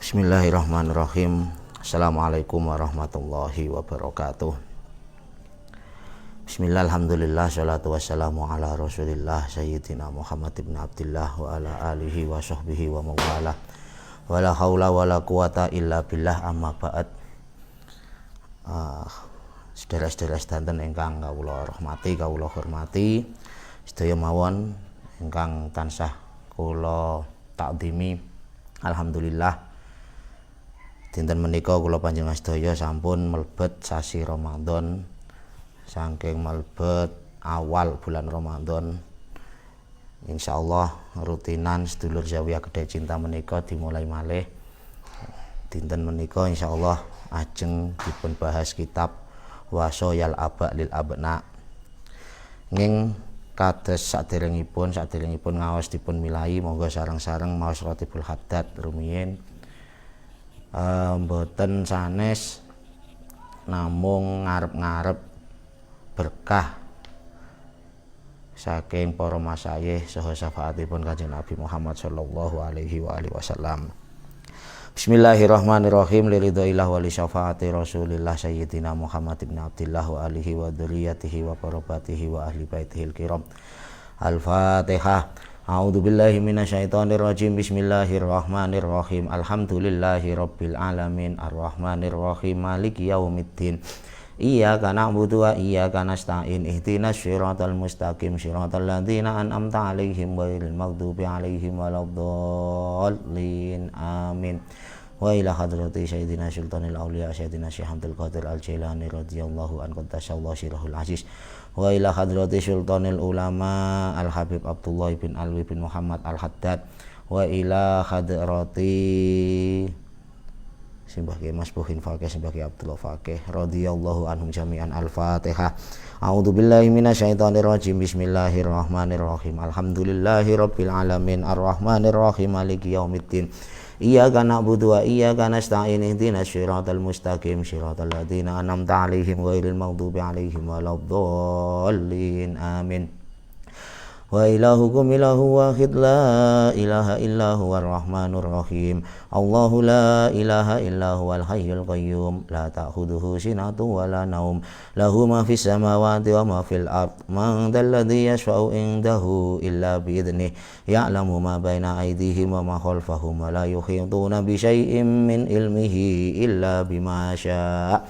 Bismillahirrahmanirrahim. Assalamualaikum warahmatullahi wabarakatuh. Bismillah, alhamdulillah, salatu wassalamu ala rasulillah Sayyidina Muhammad ibn Abdillah wa ala alihi wa sahbihi wa mawala wa la hawla wa la quwata illa billah, amma ba'd. Saudara-saudara sedanten ingkang kawula rahmati, kawula hormati, sedaya mawon ingkang tansah kula takdimi, alhamdulillah dinten menika kula panjenengan sedaya sampun mlebet sasi Ramadan. Saking mlebet awal bulan Ramadan, insyaallah rutinan sedulur Zawiyah Kedai Cinta menika dimulai malih. Dinten menika insyaallah ajeng dipun bahas kitab Wasayal Aba lil Abna. Nging kados saderengipun ngaos dipun milai, monggo sareng-sareng maos Ratibul Haddad rumiyin mboten sanes namung ngarep-ngarep berkah saking para masayih saha syafaatipun Kanjeng Nabi Muhammad sallallahu alaihi wasallam. Bismillahirrahmanirrahim. Liridhoillah wa li syafaati Rasulillah Sayyidina Muhammad ibn Abdillah wa alihi wa dzurriyyatihi wa qarabatihi wa ahli baitihil kiram. Al-Fatihah. A'udzu billahi minasyaitonir rajim. Bismillahirrahmanirrahim. Alhamdulillahi rabbil alamin arrahmanir rahim maliki yaumiddin. Iyyaka na'budu wa iyyaka nasta'in. Ihdinas siratal mustaqim siratal ladzina an'amta 'alaihim ghairil maghdubi 'alaihim waladdallin. Amin. Wa ila hadrati sayyidina sultanil auliya sayyidina Syekh Abdul Qadir Al-Jailani radhiyallahu anhu qaddasallahu sirrahul aziz. Wa ila hadrati sultanil ulama Al-Habib Abdullah bin Alwi bin Muhammad Al-Haddad. Wa ila hadrati Simbah Kiai Mas Buhin Fakih, Simbah Kiai Abdullah Fakih radhiyallahu anhum jami'an. Al-Fatihah. A'udzu billahi minasyaitonir rajim. Bismillahirrahmanirrahim. Alhamdulillahi rabbil alamin arrahmanir rahim maliki yaumiddin. Iyyaka na'budu wa iyyaka nasta'in. Ihdinas siratal mustaqim siratal ladzina an'amta 'alaihim ghairil maghdubi 'alaihim waladdallin. Amin. Wa ilahukum ilahu wahid la ilaha illa huwar rahmanur rahim. Allahu la ilaha illa huwal hayyul qayyum la ta'khudhuhu sinatun wa la naum lahu ma fis samawati wa ma fil ard. Man dzalladzi yashfa'u indahu illa bi idnih ya'lamu ma baina aydihim wa ma khalfahum wa la yuhituna bi syai'in min ilmihi illa bima syaa'.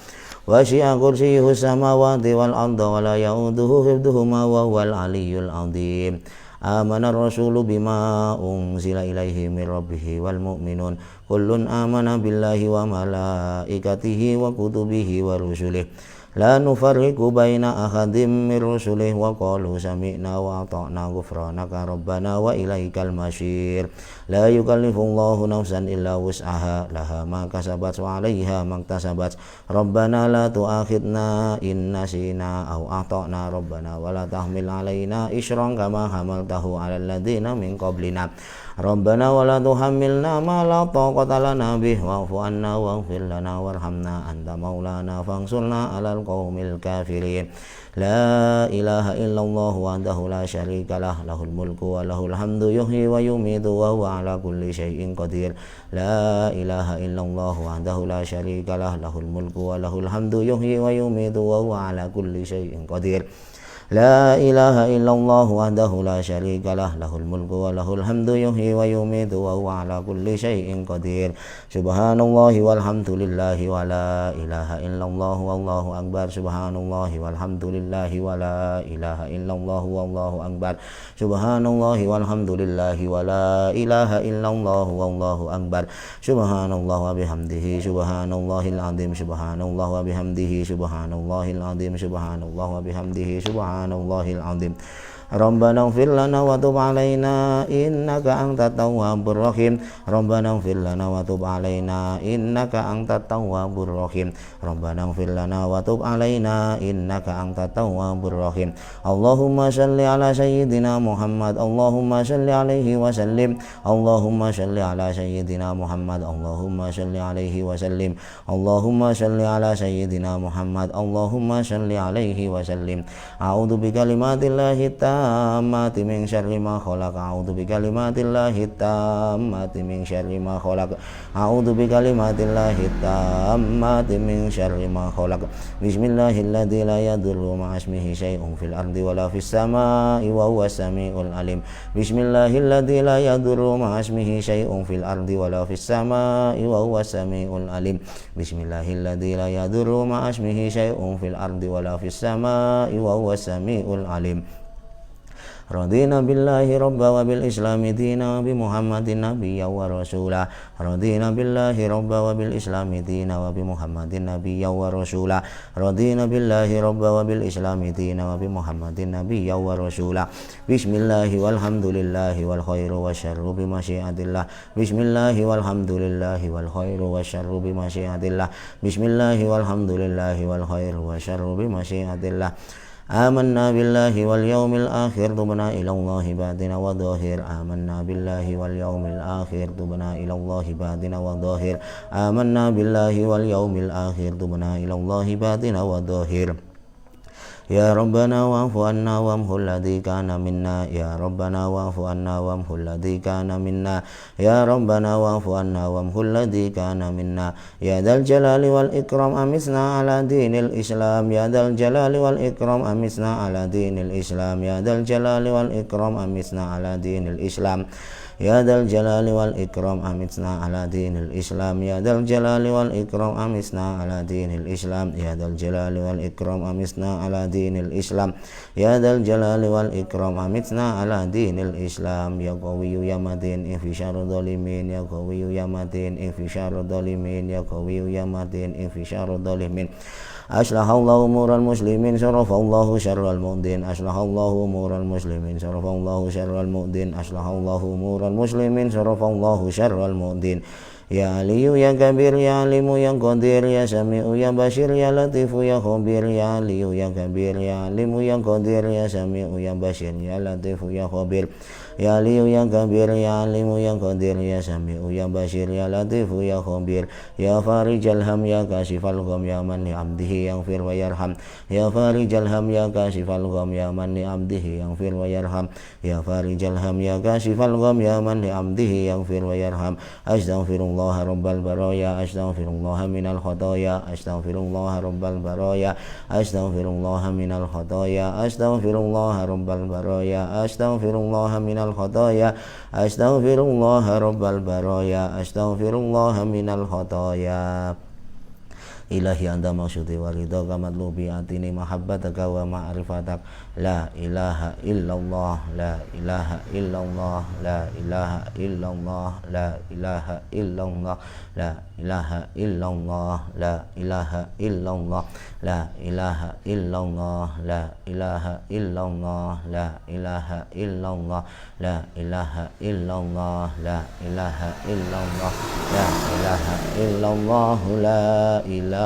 Wasi'a kursiyyuhu samawati wal arda wa la ya'uduhu hifdhuhuma wa huwal aliyyul 'azim. Amana ar-rasulu bima unzila ilaihi min rabbih wal mu'minun kullun amana billahi wa malaikatihi wa kutubihi wa rusulihi la nufarriqu baina ahadin min rusulihi wa qalu sami'na wa ata'na ghufranaka rabbana wa ilaikal masyir. La yukallifullahu nafsan illa wus'aha laha ma kasabat wa 'alaiha ma iktasabat. Rabbana la tu'akhidna in nasina aw ata'na rabbana wa la tahmil 'alaina isran kama hamaltahu 'alal ladzina min qablina. Rabbana wa la tuhammilna ma la taqata lana bih wa'fu 'anna waghfir lana warhamna anta maulana fansurna 'alal qaumil kafirin. La ilaha illallah wahdahu la syarika lah lahul mulku wa lahul hamdu yuhyi wa yumitu wa huwa ala kulli syai'in qadir. La ilaha illallah wahdahu la syarika lah lahul mulku wa lahul hamdu yuhyi wa yumitu wa huwa ala kulli syai'in qadir. La ilaha illallah wahdahu la syarika lah lahul mulku wa lahul hamdu yuhyi wa yumitu wa huwa ala kulli syai'in qadir. Subhanallahi walhamdulillahi wa la ilaha illallah wallahu akbar. Subhanallahi walhamdulillahi wa la ilaha illallah wallahu akbar. Subhanallahi walhamdulillahi wa la ilaha illallah wallahu akbar. Subhanallah wa bihamdihi subhanallahil azim. Subhanallah wa bihamdihi subhanallahil azim. Subhanallah wa bihamdihi subhanallahil azim. Rabbana ighfir lana wa tub 'alaina innaka antat tawwabur rahim. Rabbana ighfir lana wa tub 'alaina innaka antat tawwabur rahim. Rabbana ighfir lana wa tub 'alaina innaka antat tawwabur rahim. Allahumma shalli ala sayyidina Muhammad. Allahumma shalli alaihi wa sallim. Allahumma shalli ala sayyidina Muhammad. Allahumma shalli alaihi wa sallim. Allahumma shalli ala sayyidina Muhammad. Allahumma shalli alaihi wa sallim. A'udzu bi kalimatillahi tammati min syarri ma khalaq. A'udzu bikalimatillahi tammati min syarri ma khalaq. A'udzu bikalimatillahi tammati min syarri ma khalaq. Bismillahilladzi la yadurru ma'a ismihi syai'un fil ardi wala fis samaa'i wa huwas samiul alim. Bismillahilladzi la yadurru ma'a ismihi syai'un fil ardi wala fis samaa'i wa huwas samiul alim. Bismillahilladzi la yadurru ma'a ismihi syai'un fil ardi wala fis samaa'i wa huwas samiul alim. Radina billahi rabba wa bil islami dina wa bi muhammadin nabiyya wa rasula. Radina billahi rabba wa bil islami dina wa bi muhammadin nabiyya wa rasula. Radina billahi rabba wa bil islami dina wa bi muhammadin nabiyya wa rasula. Bismillahi walhamdulillahi wal khairu wasyarru bi masyiatillah. Bismillahi walhamdulillahi wal khairu wasyarru bi masyiatillah. Bismillahi walhamdulillahi wal khairu wasyarru bi masyiatillah. آمنا بالله واليوم الآخر تبنا إلى الله باطنا وظاهر. آمنا بالله واليوم الآخر تبنا إلى الله باطنا وظاهر. آمنا بالله واليوم الآخر تبنا إلى الله باطنا وظاهر. يا ربنا واعف عنا وامحو الذي كان منا. يا ربنا واعف عنا وامحو الذي كان منا. يا ربنا واعف عنا وامحو الذي كان منا. يا ذا الجلال والإكرام أمسنا على دين الإسلام. يا ذا الجلال والإكرام أمسنا على دين الإسلام. يا ذا الجلال والإكرام أمسنا على دين الإسلام. يا ذا الجلال والإكرام أمتنا على دين الإسلام. يا ذا الجلال والإكرام أمتنا على دين الإسلام. يا ذا الجلال والإكرام أمتنا على دين الإسلام. يا ذا الجلال والإكرام أمتنا على دين الإسلام. يا قوي يا متين في شر الظالمين. يا قوي يا متين في شر الظالمين. يا قوي يا متين في شر الظالمين. أصلح الله أمور المسلمين صرف الله شر المؤذين. أصلح الله أمور المسلمين صرف الله شر المؤذين. أصلح الله أمور المسلمين صرف الله شر المؤذين. يا علي يا كبير يا عليم يا قدير يا سميع يا بشير يا لطيف يا خبير. يا علي يا كبير يا عليم يا قدير يا سميع يا بشير يا لطيف يا خبير. يا علي يا كبير يا عليم يا قدير يا سميع يا بشير يا لطيف يا خبير. يا فارج الهم يا كاشف الغم يا من لعبده يغفر ويرحم. يا فارج الهم يا كاشف الغم يا من لعبده يغفر ويرحم. يا فارج الهم يا كاشف الغم يا من لعبده يغفر ويرحم. أستغفر الله رب البرايا. أستغفر الله من الخطايا. أستغفر الله رب البرايا. أستغفر الله من الخطايا. أستغفر الله رب البرايا. أستغفر الله من الخطايا. أستغفر الله رب البرايا. أستغفر الله من الخطايا. Ilahi anta maksudi waridaka matlubi atini mahabbataka wa ma'rifatak. La ilaha illallah. La ilaha illallah. La ilaha illallah. La ilaha illallah. La ilaha illallah. La ilaha illallah. La ilaha illallah. La ilaha illallah. La ilaha illallah. La ilaha illallah. La ilaha illallah. La ilaha illallah. La ilaha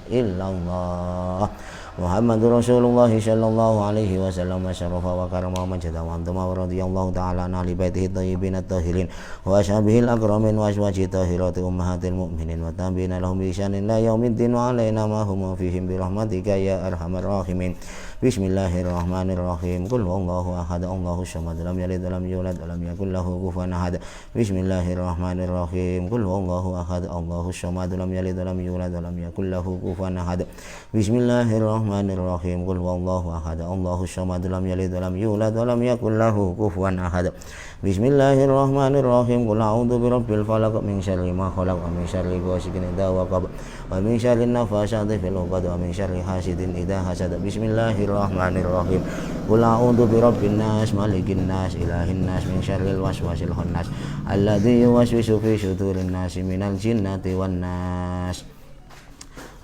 illallah. Muhammadur Rasulullah sallallahu alaihi wasallam syarafa wa karama wa majada wa antama wa radiyallahu ta'ala an ahli baitihi thayyibin at-tahirin wa ashabihil akramin wa azwajihi tahirati ummahatil mu'minin wa tabi'ina lahum bi ihsanin ila yaumiddin wa alaina ma hum fihim bi rahmatika ya arhamar rahimin. Bismillahirrahmanirrahim. Qul huwallahu ahad, Allahus samad, lam yalid wa lam yulad wa lam yakul lahu kufuwan ahad. Bismillahirrahmanirrahim. Qul huwallahu ahad, Allahus samad, lam yalid wa lam yulad wa lam yakul lahu kufuwan ahad. Bismillahirrahmanirrahim. Qul huwallahu ahad, Allahus samad, lam yalid wa lam yulad wa lam yakul lahu kufuwan ahad. Bismillahirrahmanirrahim. Qul a'udzu birabbil falaq min syarri ma khalaq wa min syarri ghasiqin idza waqab wa min syarri nafasathi fil 'uqad wa min syarri hasidin idza hasad. Bismillahirrahmanirrahim. Qul a'udzu birabbin nas malikin nas ilahin nas min syarril waswasil khannas alladzi yuwaswisu fi sudurin nasi minal jinnati wan nas.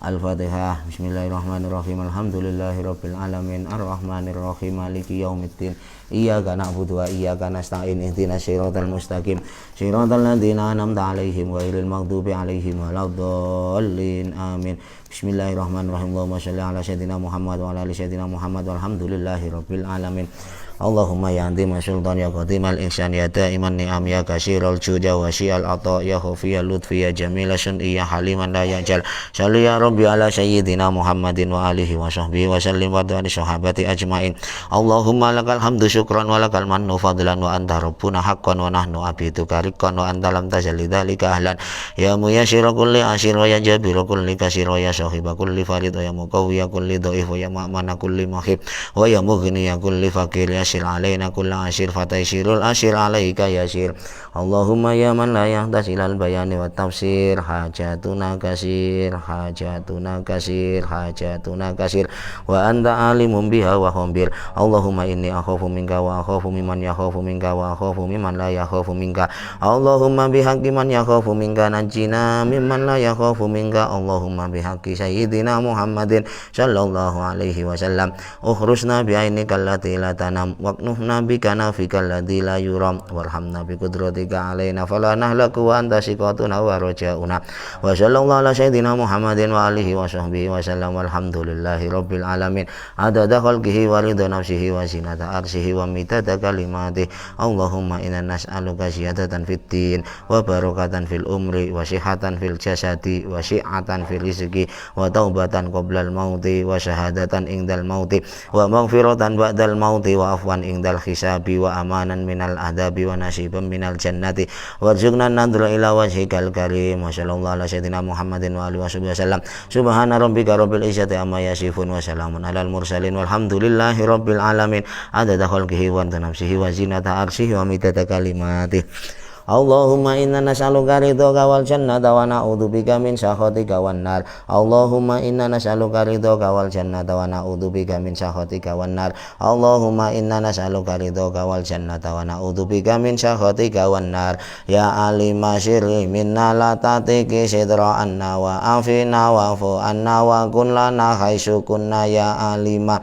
Al-Fatihah. Bismillahirrahmanirrahim. Alhamdulillahirabbil alamin arrahmanirrahim maliki yaumiddin. Iyyaka na'budu wa iyyaka nasta'in ihdinas siratal mustaqim siratal ladzina an'amta 'alaihim ghairil maghdubi 'alaihim waladdallin. Amin. Bismillahirrahmanirrahim. Allahumma shalli ala sayyidina Muhammad wa ala ali sayyidina Muhammad walhamdulillahi rabbil alamin. Allahumma ya antima sultan ya qadimal ihsan ya daiman ni'am ya kasiral juda wa syi'al ata ya khafiyal lutfi ya jamila sun'i ya haliman la yajal. Shalli ya rabbi ala sayyidina Muhammadin wa alihi wa sahbihi wa sallim wa ali sahabati ajmain. Allahumma lakal hamdu syukran wa lakal mannu fadlan wa anta rabbuna haqqan wa nahnu abiduka riqqan wa anta lam tazal lidzalika ahlan. Ya muyassira kulli asir wa ya jabira kulli kasir wa ya sahiba kulli farid wa ya muqawwiya kulli dhaif wa ya ma'mana kulli mahib wa ya mughniya kulli fakir ya yasir alaina kulla asir fataisirul asir alaika yasir. Allahumma ya man la yahtasilal bayani wa tafsir hajatuna kasir hajatuna kasir hajatuna kasir wa anta alimum biha wa khabir. Allahumma inni akhafu minka wa akhafu mimman yakhafu minka wa akhafu mimman la yakhafu minka. Allahumma bihaqqi man yakhafu minka najjina mimman la yakhafu minka. Allahumma bihaqqi sayyidina Muhammadin sallallahu alaihi wasallam ukhrusna bi ainika allati la tanam waqnuhna bika nafikal ladzi la yuram warhamna bi qudratika alaina fala nahlaku wa anta siqatuna wa rajauna wa sallallahu ala sayyidina Muhammadin wa alihi wa sahbihi wa sallam walhamdulillahi rabbil alamin adada khalqihi wa ridha nafsihi wa zinata arshihi wa midada kalimatihi. Allahumma inna nas'aluka ziyadatan fid din wa barakatan fil umri wa sihhatan fil jasadi wa syi'atan fil rizqi wa taubatan qoblal mauti wa syahadatan indal mauti wa maghfiratan ba'dal mauti wa afwan indal hisabi wa amanan minal adabi wa nasiban minal jannati warzuqna nadra ila wajhikal karim. Wa sallallahu ala sayyidina Muhammadin wa alihi wasallam. Subhana rabbika rabbil izzati amma yasifun wa salamun alal mursalin walhamdulillahi rabbil alamin adada khalqihi wa nafsihi wa zinata arshihi wa midada kalimatihi. Allahumma inna nas'aluka ridhaka wal jannata wa na'udzubika min sakhatika wan nar. Allahumma inna nas'aluka ridhaka wal jannata wa na'udzubika min sakhatika wan nar. Allahumma inna nas'aluka ridhaka wal jannata wa na'udzubika min sakhatika wan nar. Ya alima sirri minna la tatiki sidra anna wa afina wa fu anna wa kun lana khaisu kunna ya alima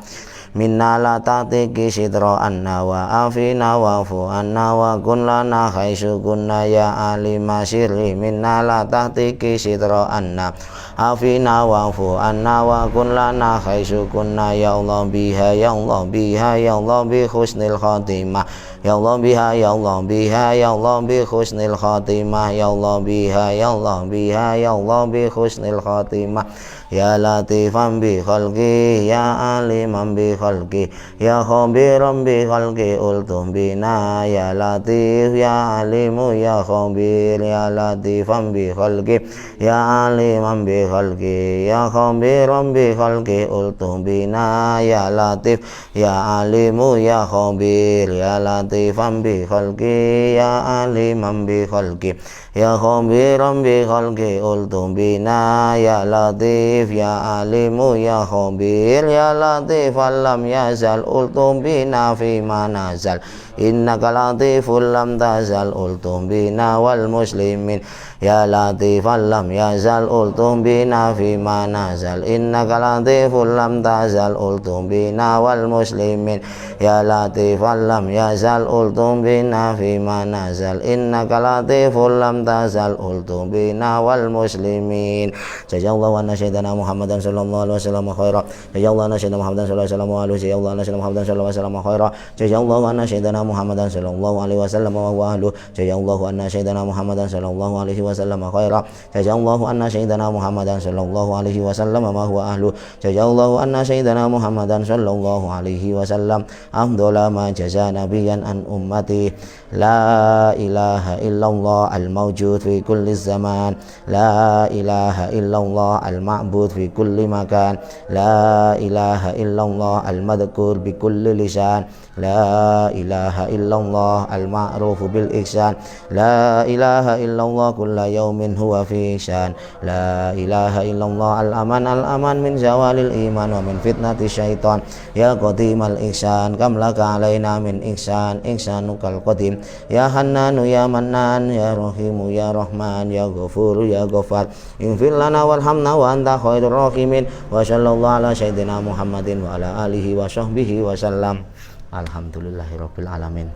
minna la tatiki sidra anna wa afina wa fu anna wa kun lana khaisu kunna ya alima sirri minna la tatiki sidra anna afina wa fu anna wa kun lana khaisu kunna ya Allah biha ya Allah biha ya Allah bi husnil khatimah ya Allah biha ya Allah biha ya Allah bi husnil khatimah ya Allah biha ya Allah biha ya Allah bi husnil khatimah. Ya latifan bi khalqi ya aliman bi khalqi ya khabiran bi khalqi ultum bina ya latif ya alimu ya khabir ya latifan bi khalqi ya aliman bi khalqi ya khabiran bi khalqi ultum bina ya latif ya alimu ya khabir ya latifan bi khalqi ya aliman bi khalqi ya khabiran bi khalqi ultum bina ya latif ya alimu ya khabir ya latif lam yazal ultum bina fi manazal innaka latiful lam tazal ultum bina wal muslimin ya latif lam yazal ultum bina fi manazal innaka latiful lam tazal ultum bina wal muslimin ya latif lam yazal ultum bina fi manazal innaka latiful lam tazal ultum bina wal muslimin. Jazakallahu anna sayyidina Muhammadan sallallahu alaihi wasallam khairan. Jazakallahu anna sayyidina Muhammadan sallallahu alaihi wasallam jazakallahu anna sayyidina Muhammadan sallallahu alaihi wasallam khairan. Jazakallahu anna sayyidina Muhammadan sallallahu alaihi wasallam wa huwa ahlu. Jazakallahu anna sayyidina Muhammadan sallallahu alaihi wasallam khairan. Jazakallahu anna sayyidina Muhammadan sallallahu alaihi wasallam wa huwa ahlu. Jazakallahu anna sayyidina Muhammadan sallallahu alaihi wasallam afdhala ma jaza nabiyyan an ummati. La ilaha illallah al-mawjud fi kulli zaman. La ilaha illallah al-ma'bud fi kulli makan. La ilaha illallah al-madhkur bi kulli lisan. La ilaha illallah al-ma'ruf bil ihsan. La ilaha illallah kulla yawmin huwa fi ihsan. La ilaha illallah al-aman min zawalil iman wa min fitnati syaitan. Ya qadimal ihsan kam laka alaina min ihsan ihsanukal qadim. Ya hannanu ya mannan ya rahimu ya rahman ya ghafuru ya ghafar infir lana warhamna wa anta khairur rahimin. Wa sallallahu ala sayyidina Muhammadin wa ala alihi wa sahbihi wa sallam. Alhamdulillahirabbil alamin.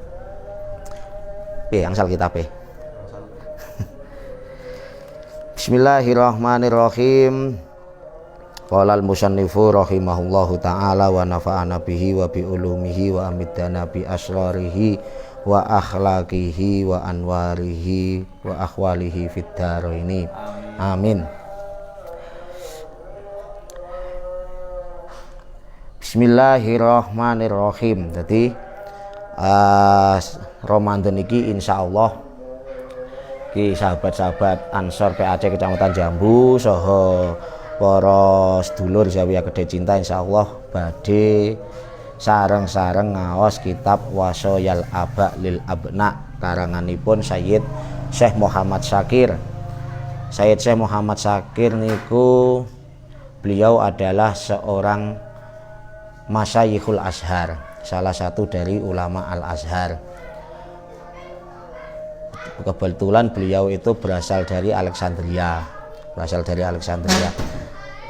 Angsal kitab Bismillahirrahmanirrahim. Qala al-musannifu rahimahullahu ta'ala wa nafa'ana bihi wa bi ulumihi wa amiddana bi asrarihi wa akhlaqihi wa anwarihi wa akhwalihi fid dharaini. Amin. Bismillahirrahmanirrahim. Jadi Ramadan iki insyaallah ki sahabat-sahabat Ansor PAC Kecamatan Jambu saha para sedulur Zawiyah Kedai Cinta insyaallah badhe sareng-sareng ngaos kitab Wasoyal Aba lil Abna karanganipun Sayyid Syekh Muhammad Syakir. Sayyid Syekh Muhammad Syakir niku beliau adalah seorang Masyayikhul Azhar, salah satu dari ulama Al-Azhar. Kebetulan beliau itu berasal dari Alexandria.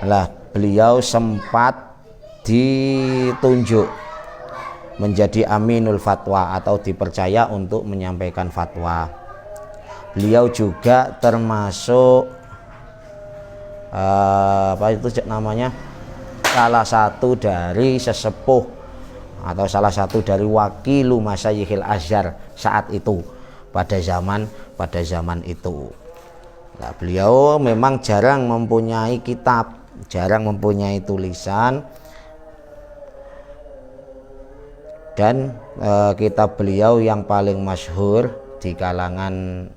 Lah beliau sempat ditunjuk menjadi Aminul Fatwa atau dipercaya untuk menyampaikan fatwa. Beliau juga termasuk salah satu dari sesepuh atau salah satu dari wakilu Masyayikhil Azhar saat itu pada zaman itu. Nah, beliau memang jarang mempunyai kitab, jarang mempunyai tulisan, dan kitab beliau yang paling masyhur di kalangan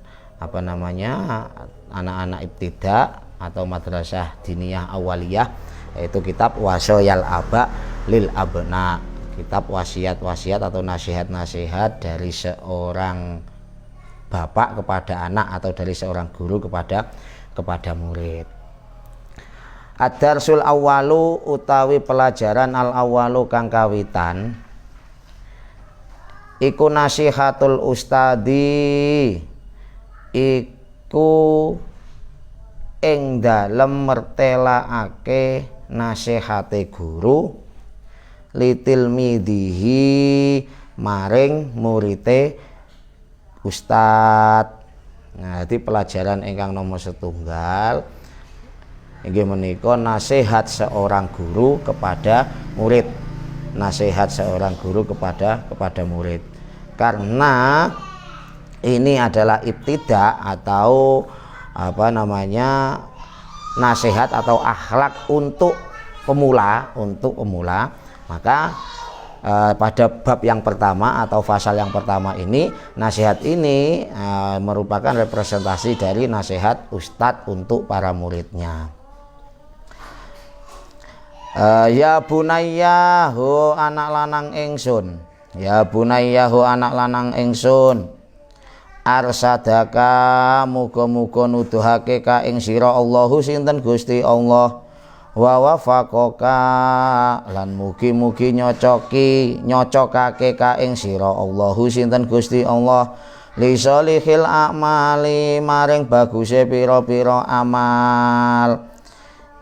anak-anak ibtida atau madrasah diniyah awaliyah yaitu kitab Wasoyal Aba lil Abna, kitab wasiat-wasiat atau nasihat-nasihat dari seorang bapak kepada anak atau dari seorang guru kepada murid. Ad-darsul awwalu utawi pelajaran al-awwalu kang kawitan iku nasihatul ustadi iku ing dalem mertelaake nasihate guru litil midihi maring murite Ustad. Nah, jadi pelajaran ingkang nomor setunggal inggih menika nasihat seorang guru kepada murid. Nasihat seorang guru kepada murid. Karena ini adalah ibtida atau nasihat atau akhlak untuk pemula, maka pada bab yang pertama atau pasal yang pertama ini, nasihat ini merupakan representasi dari nasihat ustadz untuk para muridnya. Ya bunayya hu anak lanang ingsun, ya bunayya hu anak lanang ingsun, arsadaka muga-muga nuduhake ka ing sira Allahu sinten Gusti Allah, wa wafaqaka lan mugi-mugi nyocokake ka ing sira Allahu sinten Gusti Allah li sholihil a'mali maring baguse pira-pira amal.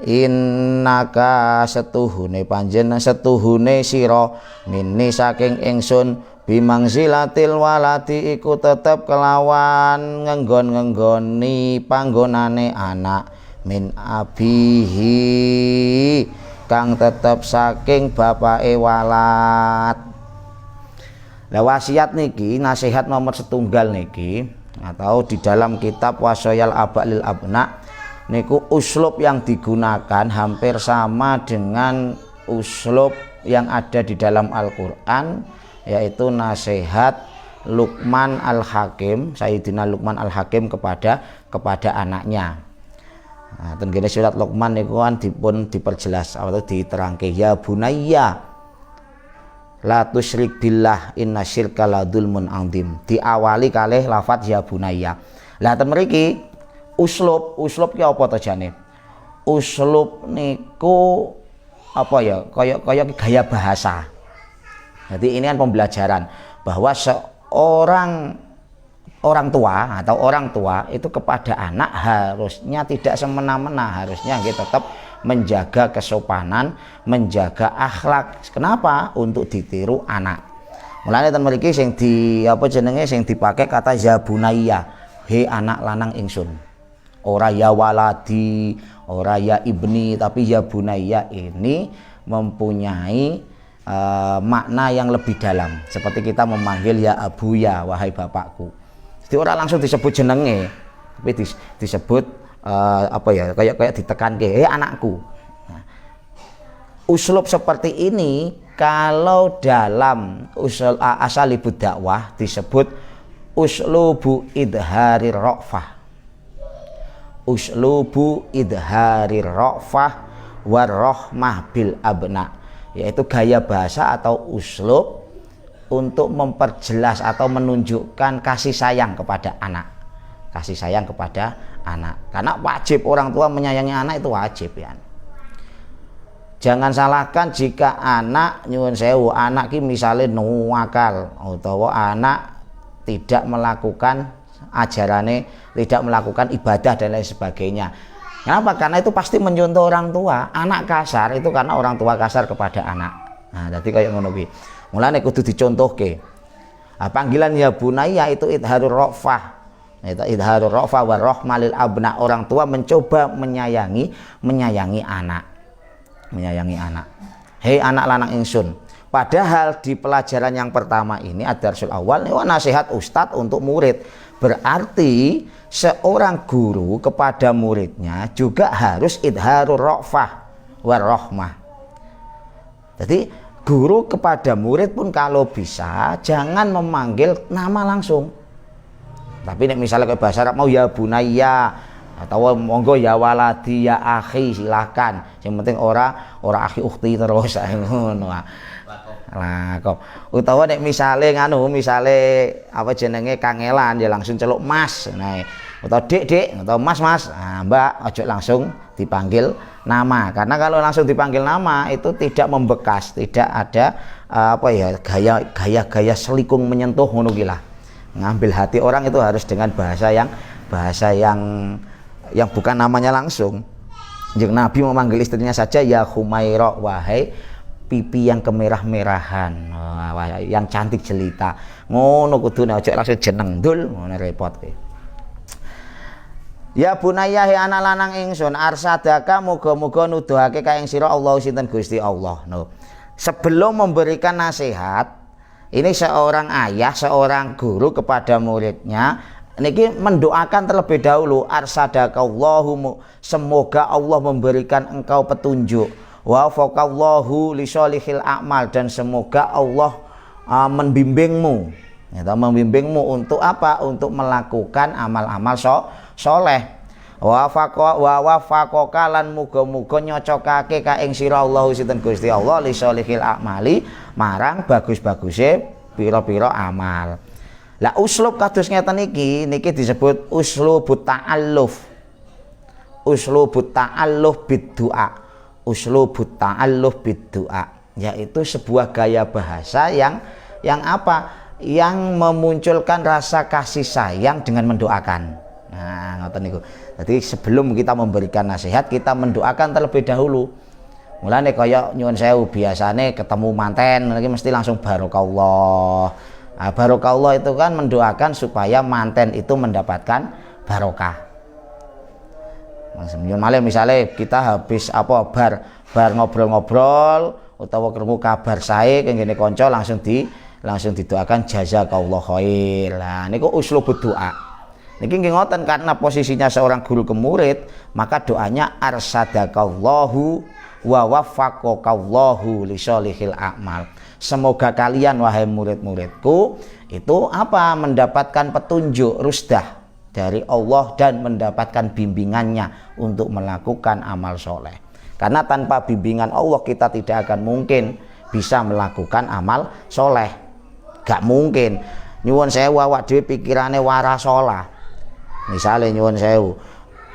Innaka setuhune sira minni saking ingsun bimangzilatil waladi iku tetep kelawan ngenggon-ngenggoni panggonane anak min abihi kang tetep saking bapake walad. Lah wasiat niki nasihat nomor setunggal niki atau di dalam kitab Wasoyal Aba lil Abna niku uslub yang digunakan hampir sama dengan uslub yang ada di dalam Al-Qur'an, yaitu nasihat Luqman Al-Hakim, Sayyidina Luqman Al-Hakim kepada anaknya. Nah, tenggene surat Luqman niku kan dipun diperjelas atau diterangke ya bunayya la tusyrik billah inna syirka la dzulmun adzim. Diawali kalih lafadz ya bunayya. Lah ten mriki uslub ki apa to jane? Uslub niku apa ya? Kaya gaya bahasa. Jadi ini kan pembelajaran bahwa seorang orang tua itu kepada anak harusnya tidak semena-mena, harusnya tetap menjaga kesopanan, menjaga akhlak. Kenapa? Untuk ditiru anak. Mulane ten mriki sing sing dipakai kata ya bunayya, he anak lanang ingsun. Ora ya waladi, ora ya ibni, tapi ya bunayya ini mempunyai makna yang lebih dalam. Seperti kita memanggil ya abuya, wahai bapakku. Jadi orang langsung disebut jenenge, tapi disebut kayak ditekan ke, anakku. Nah, uslub seperti ini kalau dalam asalibud dakwah disebut uslubu idharir ra'fah. Uslubu idharir ra'fah warahmah bil abna, yaitu gaya bahasa atau uslub untuk memperjelas atau menunjukkan kasih sayang kepada anak. Kasih sayang kepada anak. Karena wajib orang tua menyayangi anak, itu wajib ya. Jangan salahkan jika anak nyuwun sewu, anak ki misalnya nuwakal utawa anak tidak melakukan ajarannya, tidak melakukan ibadah dan lain sebagainya. Kenapa? Karena itu pasti mencontoh orang tua. Anak kasar itu karena orang tua kasar kepada anak. Nah, jadi kayak ngono kuwi. Mulane kudu dicontohke. Panggilan ya bunayya itu idharur ra'fah. Itu idharur ra'fah wa rahmalil abna. Orang tua mencoba menyayangi anak. Menyayangi anak. Hei anak lanang ingsun. Padahal di pelajaran yang pertama ini ad-darsul awal ini nasihat ustadz untuk murid. Berarti seorang guru kepada muridnya juga harus idharur ra'fah warahmah. Jadi guru kepada murid pun kalau bisa jangan memanggil nama langsung. Tapi nek misalnya kayak bahasa Arab mau ya bunayya atau monggo ya waladi ya akhi, silakan. Yang penting ora akhi ukhti terus ngono. Lah kok utawa nek misale apa jenenge kangelan ya langsung celuk Mas. Nah, utawa Dik atau Mas. Nah, Mbak ojo langsung dipanggil nama. Karena kalau langsung dipanggil nama itu tidak membekas, tidak ada gaya selikung menyentuh ngono ki lah. Ngambil hati orang itu harus dengan bahasa yang bukan namanya langsung. Jeung Nabi memanggil istrinya saja ya Humaira, wahai pipi yang kemerah-merahan, yang cantik jelita. Ngono kudune aja langsung jeneng ndul, ngono repot kowe. Ya bunayya he anak lanang ingsun arsadaka muga-muga nuduhake ka ing sira Allah sinten Gusti Allah. No. Sebelum memberikan nasihat, ini seorang ayah, seorang guru kepada muridnya niki mendoakan terlebih dahulu arsadaqallahu, semoga Allah memberikan engkau petunjuk, wa faqallahu li sholihil a'mal, dan semoga Allah membimbingmu, membimbingmu untuk apa? Untuk melakukan amal-amal soleh. Wa wafaqaka lan muga-muga nyocokake ka ing sira Allah sinten Gusti Allah li sholihil a'mali, marang bagus-baguse pira-pira amal. Lah uslub kados ngeten niki disebut uslubut ta'alluf. Uslubut ta'alluf bid-du'a. Uslubut ta'alluf bid-du'a, yaitu sebuah gaya bahasa yang apa? Yang memunculkan rasa kasih sayang dengan mendoakan. Nah, ngoten niku. Jadi sebelum kita memberikan nasihat, kita mendoakan terlebih dahulu. Mulane kaya nyuwun sewu biasane ketemu manten lagi mesti langsung barokallah. Nah, barokallah itu kan mendoakan supaya manten itu mendapatkan barokah. Misalnya kita habis bar ngobrol-ngobrol utawa krungu kabar sae kengene kanca langsung didoakan jazakallah khair. Lah niku uslubud doa. Niki nggih ngoten, karena posisinya seorang guru ke murid, maka doanya arsadaqallahu wa waffaqakallahu li sholihil a'mal. Semoga kalian wahai murid-muridku itu apa? Mendapatkan petunjuk rusdah dari Allah dan mendapatkan bimbingannya untuk melakukan amal soleh. Karena tanpa bimbingan Allah kita tidak akan mungkin bisa melakukan amal soleh. Gak mungkin. Nyuwun sewu awak dhewe pikirane warasolah. Misalnya nyuwun sewu,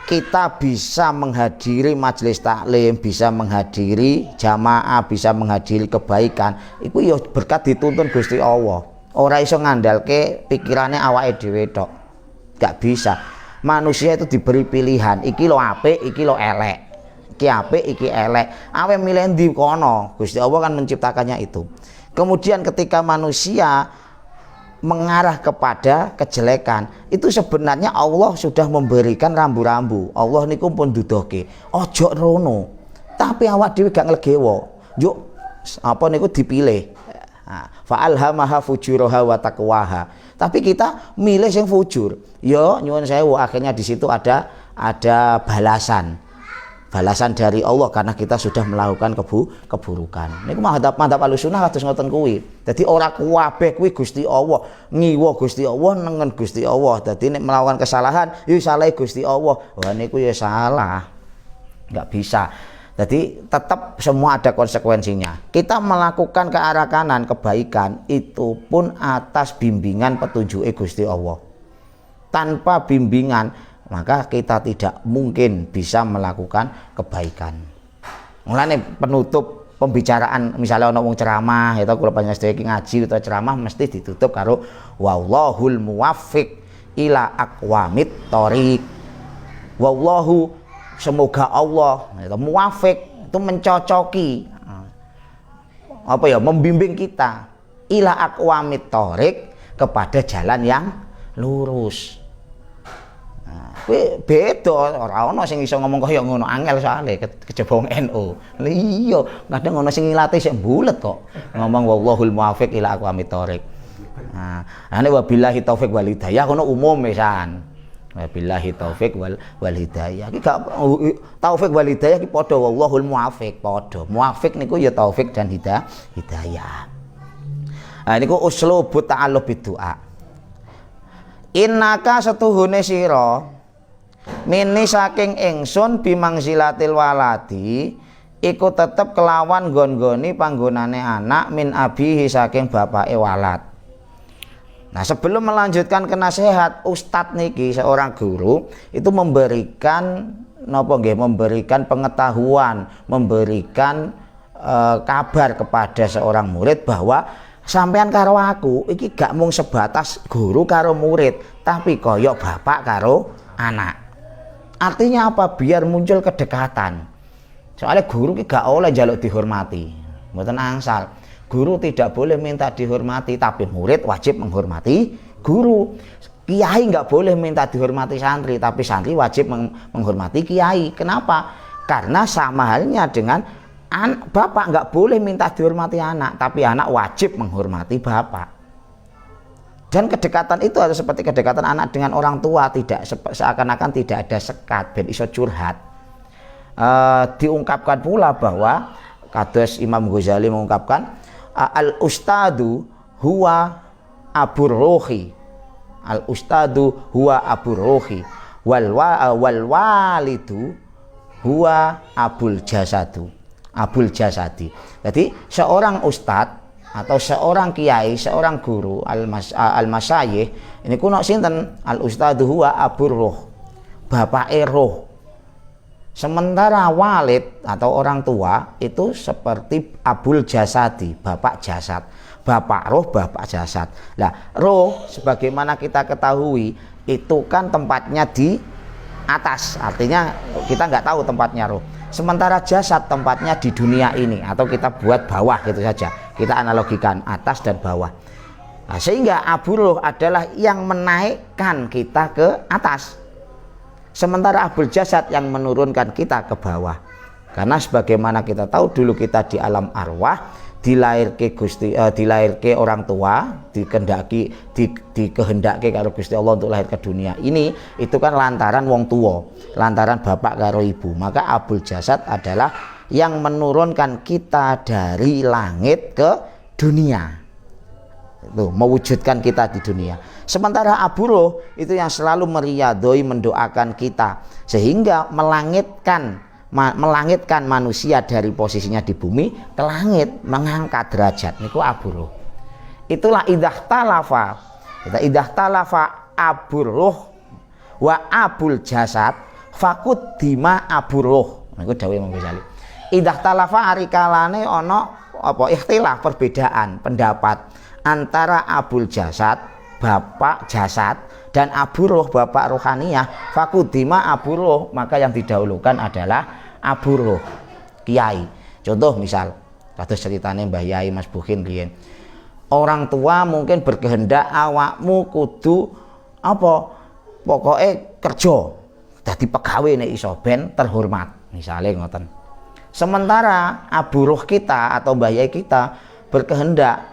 kita bisa menghadiri majelis taklim, bisa menghadiri jamaah, bisa menghadiri kebaikan, itu ya berkat dituntun Gusti Allah. Ora iso ngandalke pikirane awake dhewe tok. Gak bisa. Manusia itu diberi pilihan, iki lo apik, iki lo elek. Iki apik, iki elek. Awe milih ndi kono. Gusti Allah kan menciptakannya itu. Kemudian ketika manusia mengarah kepada kejelekan, itu sebenarnya Allah sudah memberikan rambu-rambu. Allah niku pun dudoke ojo rono, tapi awak dhewe gak nglegewo, yuk apa niku dipilih. Fa'alhamaha fujuraha wa taqwaha. Tapi kita milih yang fujur. Yo nyuwun sewu, akhirnya di situ ada balasan dari Allah karena kita sudah melakukan keburukan. Niku madzhab Ahlussunnah kados ngoten kuwi. Dadi ora kabeh kuwi Gusti Allah, ngiwa Gusti Allah, nengen Gusti Allah. Dadi nek melakukan kesalahan, yo salah Gusti Allah. Wah niku ya salah. Enggak bisa. Jadi tetap semua ada konsekuensinya. Kita melakukan ke arah kanan kebaikan itu pun atas bimbingan petunjuk Gusti Allah. Tanpa bimbingan maka kita tidak mungkin bisa melakukan kebaikan. Mulane penutup pembicaraan misalnya ono wong ceramah itu kula panjenengan sedaya ngaji utawa ceramah mesti ditutup karo wallahul muwaffiq ila aqwamit thoriq. Wallahu, semoga Allah itu muwaffiq, itu mencocoki apa ya, membimbing kita ila aqwamit thoriq, kepada jalan yang lurus. Kuwi beda, ora ono sing iso ngomong kaya ngono, angel soalé kejaba wong NU. Lha iya, kadang ono sing ngilate sik mbulet kok. Ngomong wallahul muwaffiq ila aqwamit thoriq. Nah, ane wabillahi taufik wal hidayah kono umum pisan. Wabillahi taufik wal hidayah. Iki gak taufik wal hidayah iki padha wallahul muwaffiq, padha. Muwaffiq niku ya taufik dan hidayah. Nah niku uslubut ta'alluq bidu'a. Innaka setuhune sira mini saking ingsun bimangsilatil waladi iku tetep kelawan nggon-nggoni panggonane anak min abihi saking bapake walad. Nah sebelum melanjutkan ke nasihat, ustadz niki seorang guru itu memberikan memberikan pengetahuan, memberikan kabar kepada seorang murid bahwa sampean karo aku iki gak mung sebatas guru karo murid, tapi koyok bapak karo anak. Artinya apa? Biar muncul kedekatan. Soalnya guru iki gak oleh njaluk dihormati, mboten angsal. Guru tidak boleh minta dihormati, tapi murid wajib menghormati guru. Kiai nggak boleh minta dihormati santri, tapi santri wajib menghormati kiai. Kenapa? Karena sama halnya dengan bapak nggak boleh minta dihormati anak, tapi anak wajib menghormati bapak. Dan kedekatan itu harus seperti kedekatan anak dengan orang tua, tidak seakan-akan tidak ada sekat, ben iso curhat. Diungkapkan pula bahwa kados Imam Ghazali mengungkapkan al ustadu huwa abur rohi, al ustadu huwa abur rohi, wal walidu huwa abul jasadi. Jadi seorang ustad atau seorang kiai, seorang guru al masyayikh ini kuno sinten, al ustadu huwa abur roh, bapake roh. Sementara walid atau orang tua itu seperti abul jasadi, bapak jasad. Bapak roh, bapak jasad. Nah, roh sebagaimana kita ketahui itu kan tempatnya di atas. Artinya kita nggak tahu tempatnya roh. Sementara jasad tempatnya di dunia ini, atau kita buat bawah gitu saja. Kita analogikan atas dan bawah. Nah, sehingga abul roh adalah yang menaikkan kita ke atas. Sementara abul jasad yang menurunkan kita ke bawah. Karena sebagaimana kita tahu dulu kita di alam arwah, dilahirke orang tua, dikehendaki karo Gusti Allah untuk lahir ke dunia ini, itu kan lantaran wong tua, lantaran bapak karo ibu. Maka abul jasad adalah yang menurunkan kita dari langit ke dunia. Itu mewujudkan kita di dunia. Sementara Abu Roh itu yang selalu meriyadhoi, mendoakan kita sehingga melangitkan manusia dari posisinya di bumi ke langit, mengangkat derajat. Niku Abu Roh. Itulah idah talafa Abu Roh wa abul jasad fakut dima Abu Roh. Niku dawuh Imam Ghazali. Idah talafa arikalane ono apa ikhtilaf, perbedaan pendapat antara abul jasad, bapak jasad, dan Abu Roh, bapak rohaniyah. Fakudima Abu Roh, maka yang didahulukan adalah Abu Roh, kiai. Contoh misal kados ceritane Mbah Yai Mas Bukin riyen. Orang tua mungkin berkehendak awakmu kudu apa? Pokoknya kerja. Dadi pegawai nek iso ben terhormat. Misalnya ngoten. Sementara abu roh kita atau mbah yai kita berkehendak,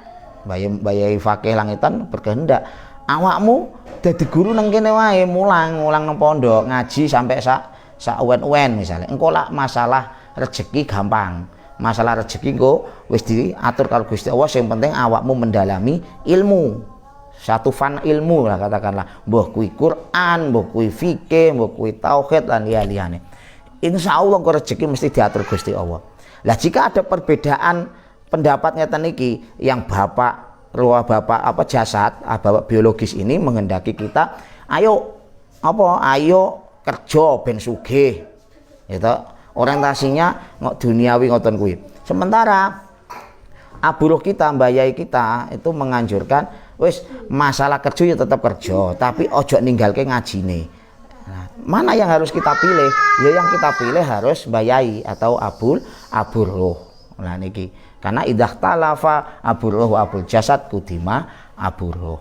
mbah yai fakih langitan berkehendak awakmu dadi guru nang kene wae, mulang nang pondok, ngaji sampai sak uwen-uwen misalnya. Engko lak masalah rezeki gampang. Masalah rezeki engko wis diatur karo Gusti Allah, sing penting awakmu mendalami ilmu. Satu fan ilmu lah katakanlah. Mbah kuwi Quran, mbah kuwi fikih, mbah kuwi tauhid lan liyane. Insyaallah kok rezeki mesti diatur Gusti Allah. Lah jika ada perbedaan pendapatnya teniki yang bapak jasad, bapak biologis ini menghendaki kita, ayo kerja ben sugih. Gitu. Orientasinya duniawi ngoten kuwi. Sementara aburuh kita, mbah yai kita itu menganjurkan wis masalah kerja ya tetap kerja, tapi ojo ninggalke ngajine. Nah, mana yang harus kita pilih? Ya yang kita pilih harus mbah yai atau aburuh. Nah niki karena idah talafa aburuh wa abul jasad kudima aburuh.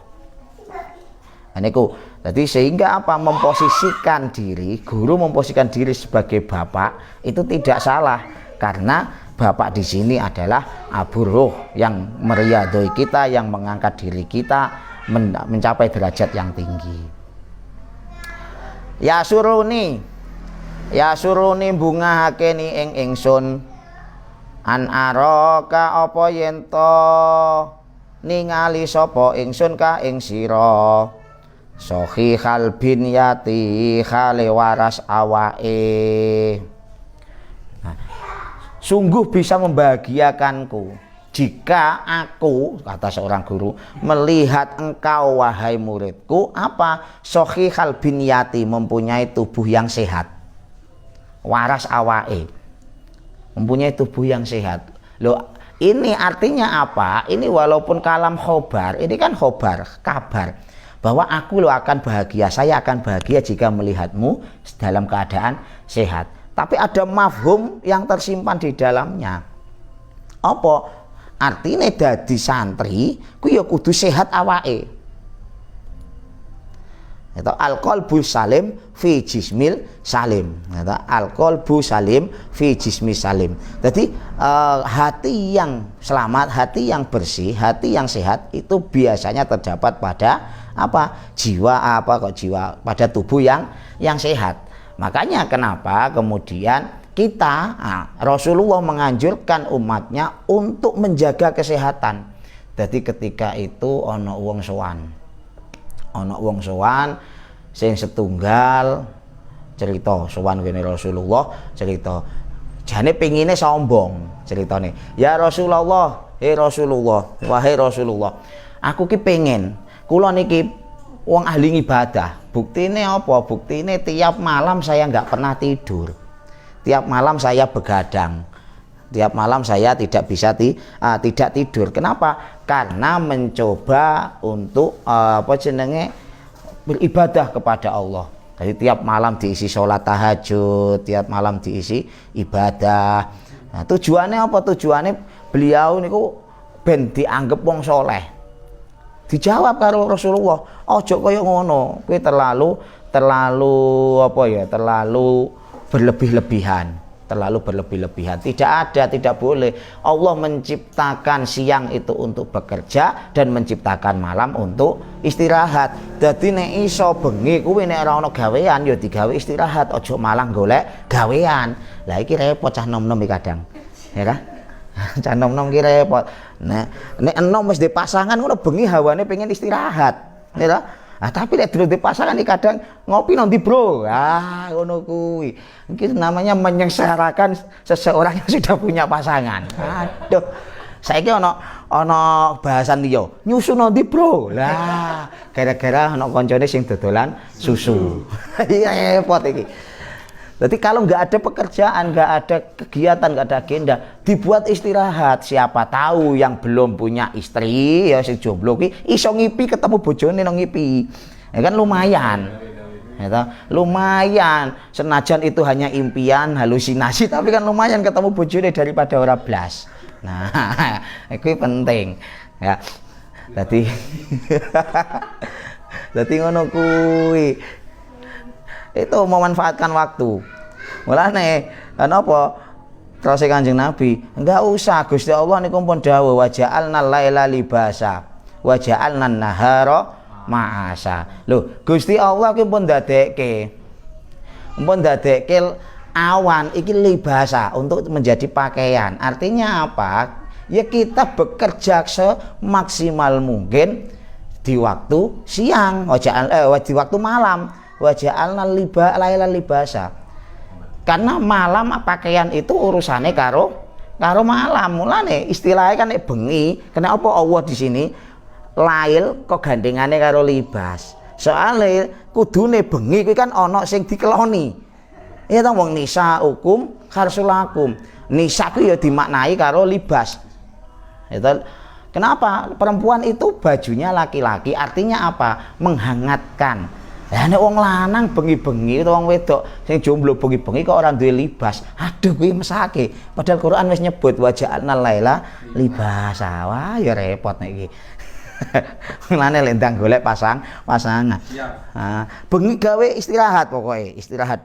Nah niku jadi sehingga apa, memposisikan diri, guru memposisikan diri sebagai bapak itu tidak salah karena bapak di sini adalah aburuh yang meriadoi kita, yang mengangkat diri kita mencapai derajat yang tinggi. Ya suruni bungahake ni ing ingsun an araka apa yen to ningali sapa ingsun ka ing sira sohi khalbin yati khale waras awake. Nah, sungguh bisa membahagiakanku jika aku, kata seorang guru, melihat engkau wahai muridku apa? Sohi khalbin yati, mempunyai tubuh yang sehat, waras awake, mempunyai tubuh yang sehat. Loh, ini artinya apa? Ini walaupun kalam khobar, ini kan khobar, kabar bahwa aku lo akan bahagia, saya akan bahagia jika melihatmu dalam keadaan sehat. Tapi ada mafhum yang tersimpan di dalamnya. Apa? Artinya dadi santri ku ya kudu sehat awake. Itu al-qalbu salim fi jismil salim. Itu al-qalbu salim fi jismi salim. Jadi hati yang selamat, hati yang bersih, hati yang sehat itu biasanya terdapat pada jiwa pada tubuh yang sehat. Makanya kenapa kemudian kita Rasulullah menganjurkan umatnya untuk menjaga kesehatan. Jadi ketika itu ono wong sowan sing setunggal cerita sowan kene Rasulullah, cerita jane pengine sombong ceritane. Ya Rasulullah, wahai Rasulullah, aku ki pengen kula niki wong ahli ibadah. Buktine apa? Buktine tiap malam saya nggak pernah tidur. Tiap malam saya begadang. Tiap malam saya tidak bisa tidak tidur. Kenapa? Karena mencoba untuk beribadah kepada Allah. Jadi tiap malam diisi sholat tahajud, tiap malam diisi ibadah. Nah, tujuannya apa? Tujuannya beliau niku ben dianggap wong soleh. Dijawab karo Rasulullah, ojo kaya ngono, kowe terlalu berlebih-lebihan. Tidak boleh. Allah menciptakan siang itu untuk bekerja dan menciptakan malam untuk istirahat. Dadi nek iso bengi kuwi nek ora ana gawean ya digawe istirahat, ojo malah golek gawean. Lah iki repot cah nom-nom iki kadang. Ya kan? Cah nom-nom ki repot. Nek enom wis di pasangan ngono bengi hawane pengen istirahat. Ya ta? Tapi nek durung di pasangan iki kadang ngopi nang ndi, Bro. Ngono kuwi. Iki namanya menyengsarakan seseorang yang sudah punya pasangan. Aduh. Saiki ana bahasan liya. Nyusu nang ndi, Bro? Lah, gara-gara ana kancane sing dodolan susu. Repot iki. Jadi kalau nggak ada pekerjaan, nggak ada kegiatan, nggak ada agenda, dibuat istirahat. Siapa tahu yang belum punya istri, ya si jomblo ki iso ngipi ketemu bojone nang ngipi, ya kan lumayan, ya lumayan. Senajan itu hanya impian, halusinasi, tapi kan lumayan ketemu bojone daripada ora blas. Nah, itu penting, ya. Dadi dadi ngono kuwi. Itu memanfaatkan waktu. Mulane napa terus Kanjeng Nabi, enggak usah Gusti Allah niku pun dawuh wa ja'alna laila libasa wa ja'alna nahara ma'asa. Lho, Gusti Allah ki pun dadekke awan iki libasa untuk menjadi pakaian. Artinya apa? Ya kita bekerja semaksimal mungkin di waktu siang, di waktu malam. Wa ja'alna laila libasa. Karena malam pakaian itu urusannya karo malam. Mulane istilahnya kan bengi. Kenapa Allah di sini lail kok gandengane karo libas? Soale kudune bengi kuwi kan ana sing dikeloni. Ya ta wong nisa hukum kharsulakum. Nisa ku ya dimaknai karo libas. Itu kenapa perempuan itu bajunya laki-laki artinya apa? Menghangatkan. Lah nek wong lanang bengi-bengi utawa wong wedok sing jomblo bengi-bengi kok ora duwe libas. Aduh kuwi mesake. Padahal Quran wis nyebut wa ja'alna laila libasa. Wah ya repot nek iki. Mulane lek ndang golek pasangan. Bengi gawe istirahat pokoknya, istirahat.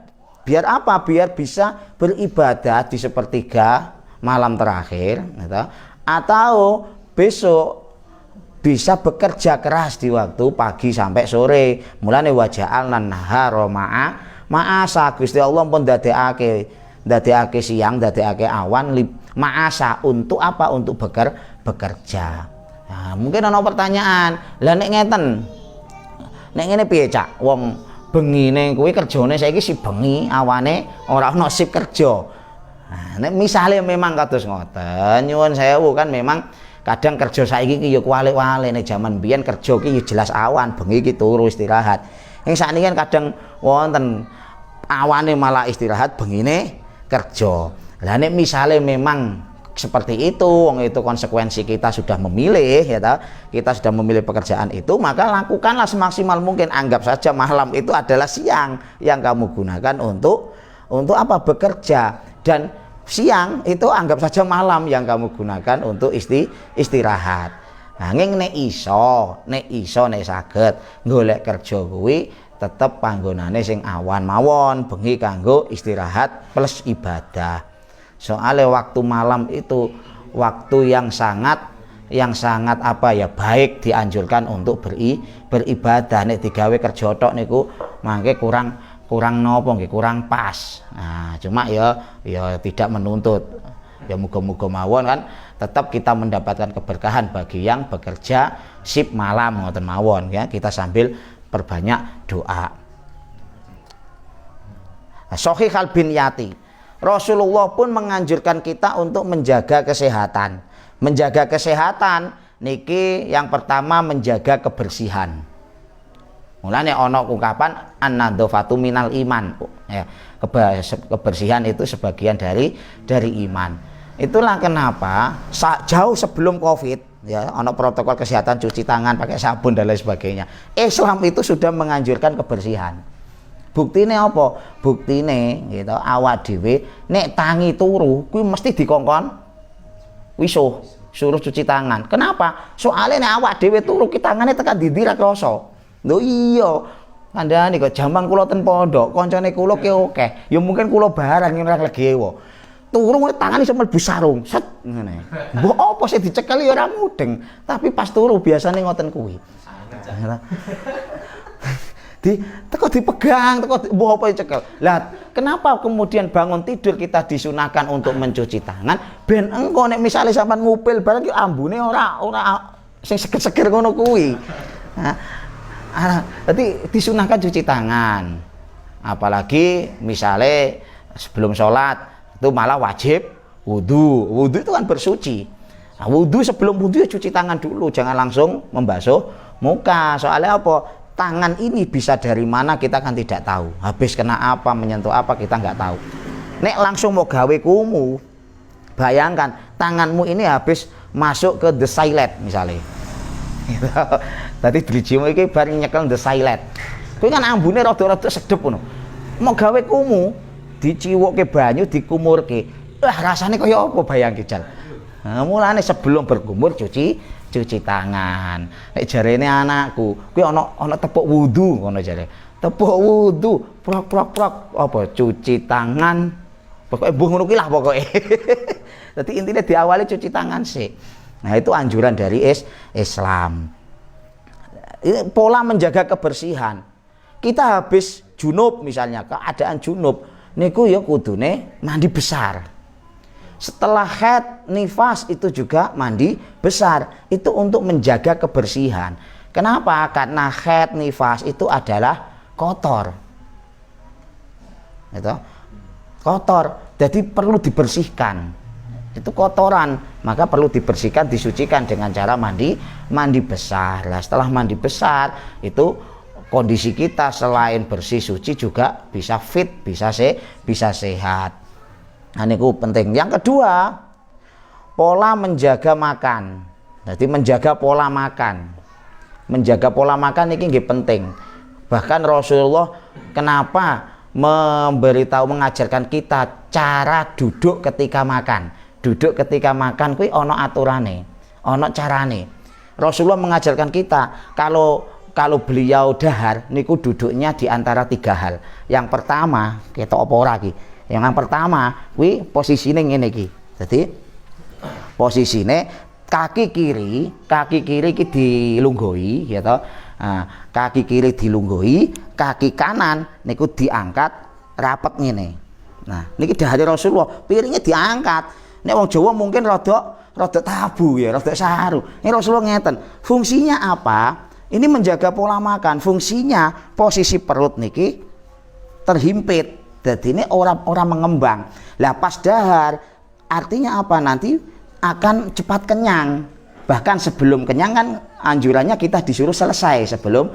Biar apa? Biar bisa beribadah di sepertiga malam terakhir gitu. Atau besok bisa bekerja keras di waktu pagi sampai sore. Mulane waja'alna nahara ma'asa. Gusti Allah pun dadekake siang, dadekake awan ma'asa untuk apa? Untuk bekerja. Nah, mungkin ana pertanyaan. Lah nek ngeten. Nek ngene piye, Cak? Wong bengine kuwi kerjane saiki si bengi, awane ora ana sip kerja. Nah, nek misale memang kados ngoten, nyuwun sewu kan memang kadang kerja saiki ki ya kualik-walik. Nek jaman biyen kerja ki ya jelas awan, bengi ki turu istirahat. Ing sakniki kan kadang wonten awane malah istirahat, bengine kerja. Lah nek misale memang seperti itu, wong itu konsekuensi kita sudah memilih ya ta? Kita sudah memilih pekerjaan itu, maka lakukanlah semaksimal mungkin. Anggap saja malam itu adalah siang yang kamu gunakan untuk apa? Bekerja. Dan siang itu anggap saja malam yang kamu gunakan untuk istirahat. Nanging nek iso nek saged golek kerja kuwi tetep panggonane sing awan mawon, bengi kanggo istirahat plus ibadah. Soalnya waktu malam itu waktu yang sangat apa ya, baik, dianjurkan untuk beribadah. Nek digawe kerja tok niku mangke kurang nopo nggih, kurang pas. Nah, cuma ya tidak menuntut. Ya muga-muga mawon kan tetap kita mendapatkan keberkahan bagi yang bekerja sip malam ngoten mawon ya. Kita sambil perbanyak doa. Sahih bin Yati. Rasulullah pun menganjurkan kita untuk menjaga kesehatan. Menjaga kesehatan niki yang pertama menjaga kebersihan. Mulane ana ungkapan an-nadzafatu minal iman. Ya, kebersihan itu sebagian dari iman. Itulah kenapa jauh sebelum Covid ya, ana protokol kesehatan, cuci tangan, pakai sabun dan lain sebagainya. Islam itu sudah menganjurkan kebersihan. Buktine apa? Buktine gitu, awak dhewe nek tangi turu kuwi mesti dikongkon wisuh, suruh cuci tangan. Kenapa? Soalnya nek awak dhewe turu ki tangane tekan ndi ra krasa. Lho iya. Kandhane kok jaman kula ten pondok, kancane kula ki akeh. Ya mungkin kula barang ora legewo. Turu tangane iso mlebu sarung, set ngene. Mbok apa sih dicekel ya ora mudeng, tapi pas turu biasane ngoten kuwi. Teko dipegang, mbok apa dicekel. Lah, kenapa kemudian bangun tidur kita disunahkan untuk mencuci tangan? Ben engko nek misale sampean ngupil barang ki ambune ora sing seger-seger ngono kuwi. Nah, jadi disunahkan cuci tangan. Apalagi misale sebelum sholat itu malah wajib wudu. Wudu itu kan bersuci. Nah, wudu sebelum wudu ya cuci tangan dulu, jangan langsung membasuh muka. Soalnya apa? Tangan ini bisa dari mana kita kan tidak tahu. Habis kena apa, menyentuh apa kita nggak tahu. Nek langsung mau gawe kumu, bayangkan tanganmu ini habis masuk ke the toilet misalnya. Tadi dicium iki bareng nyekel the toilet. Kuwi kan ambune rada-rada sedep ngono. Mau gawe kumu, diciwukke banyu, dikumurke. Rasane kaya apa bayangke jal. Nah, mulane sebelum berkumur cuci cuci tangan. Nek jarene anakku, kuwi ana tepuk wudu ngono jare. Tepuk wudu, prok apa cuci tangan. Pokoke mbuh ngono kuwi lah pokoke. Dadi intine diawali cuci tangan sih. Nah, itu anjuran dari Islam. Pola menjaga kebersihan. Kita habis junub misalnya, keadaan junub niku ya kudune mandi besar. Setelah haid nifas itu juga mandi besar. Itu untuk menjaga kebersihan. Kenapa? Karena haid nifas itu adalah kotor. Itu kotor. Jadi perlu dibersihkan. Itu kotoran, maka perlu dibersihkan, disucikan dengan cara mandi besar. Nah, setelah mandi besar itu kondisi kita selain bersih suci juga bisa fit, bisa sehat. Nah, ini penting. Yang kedua, pola menjaga makan. Jadi menjaga pola makan. Menjaga pola makan ini penting. Bahkan Rasulullah kenapa mengajarkan kita cara duduk ketika makan. Duduk ketika makan kuwi ono aturane, ono carane. Rasulullah mengajarkan kita kalau beliau dahar niku duduknya di antara 3 hal. Yang pertama, ketok apa ora iki? Yang pertama kuwi posisine ngene iki. Dadi posisine kaki kiri iki dilungguhi ya toh. Nah, kaki kiri dilungguhi, kaki kanan niku diangkat rapet ngene. Nah, niki dahare Rasulullah, piringnya diangkat. Nek wong Jawa mungkin rada tabu ya, rada saru. Ini Rasulullah ngeten. Fungsinya apa? Ini menjaga pola makan. Fungsinya posisi perut niki terhimpit. Jadi ini orang mengembang. Lah pas dahar artinya apa? Nanti akan cepat kenyang. Bahkan sebelum kenyang kan anjurannya kita disuruh selesai sebelum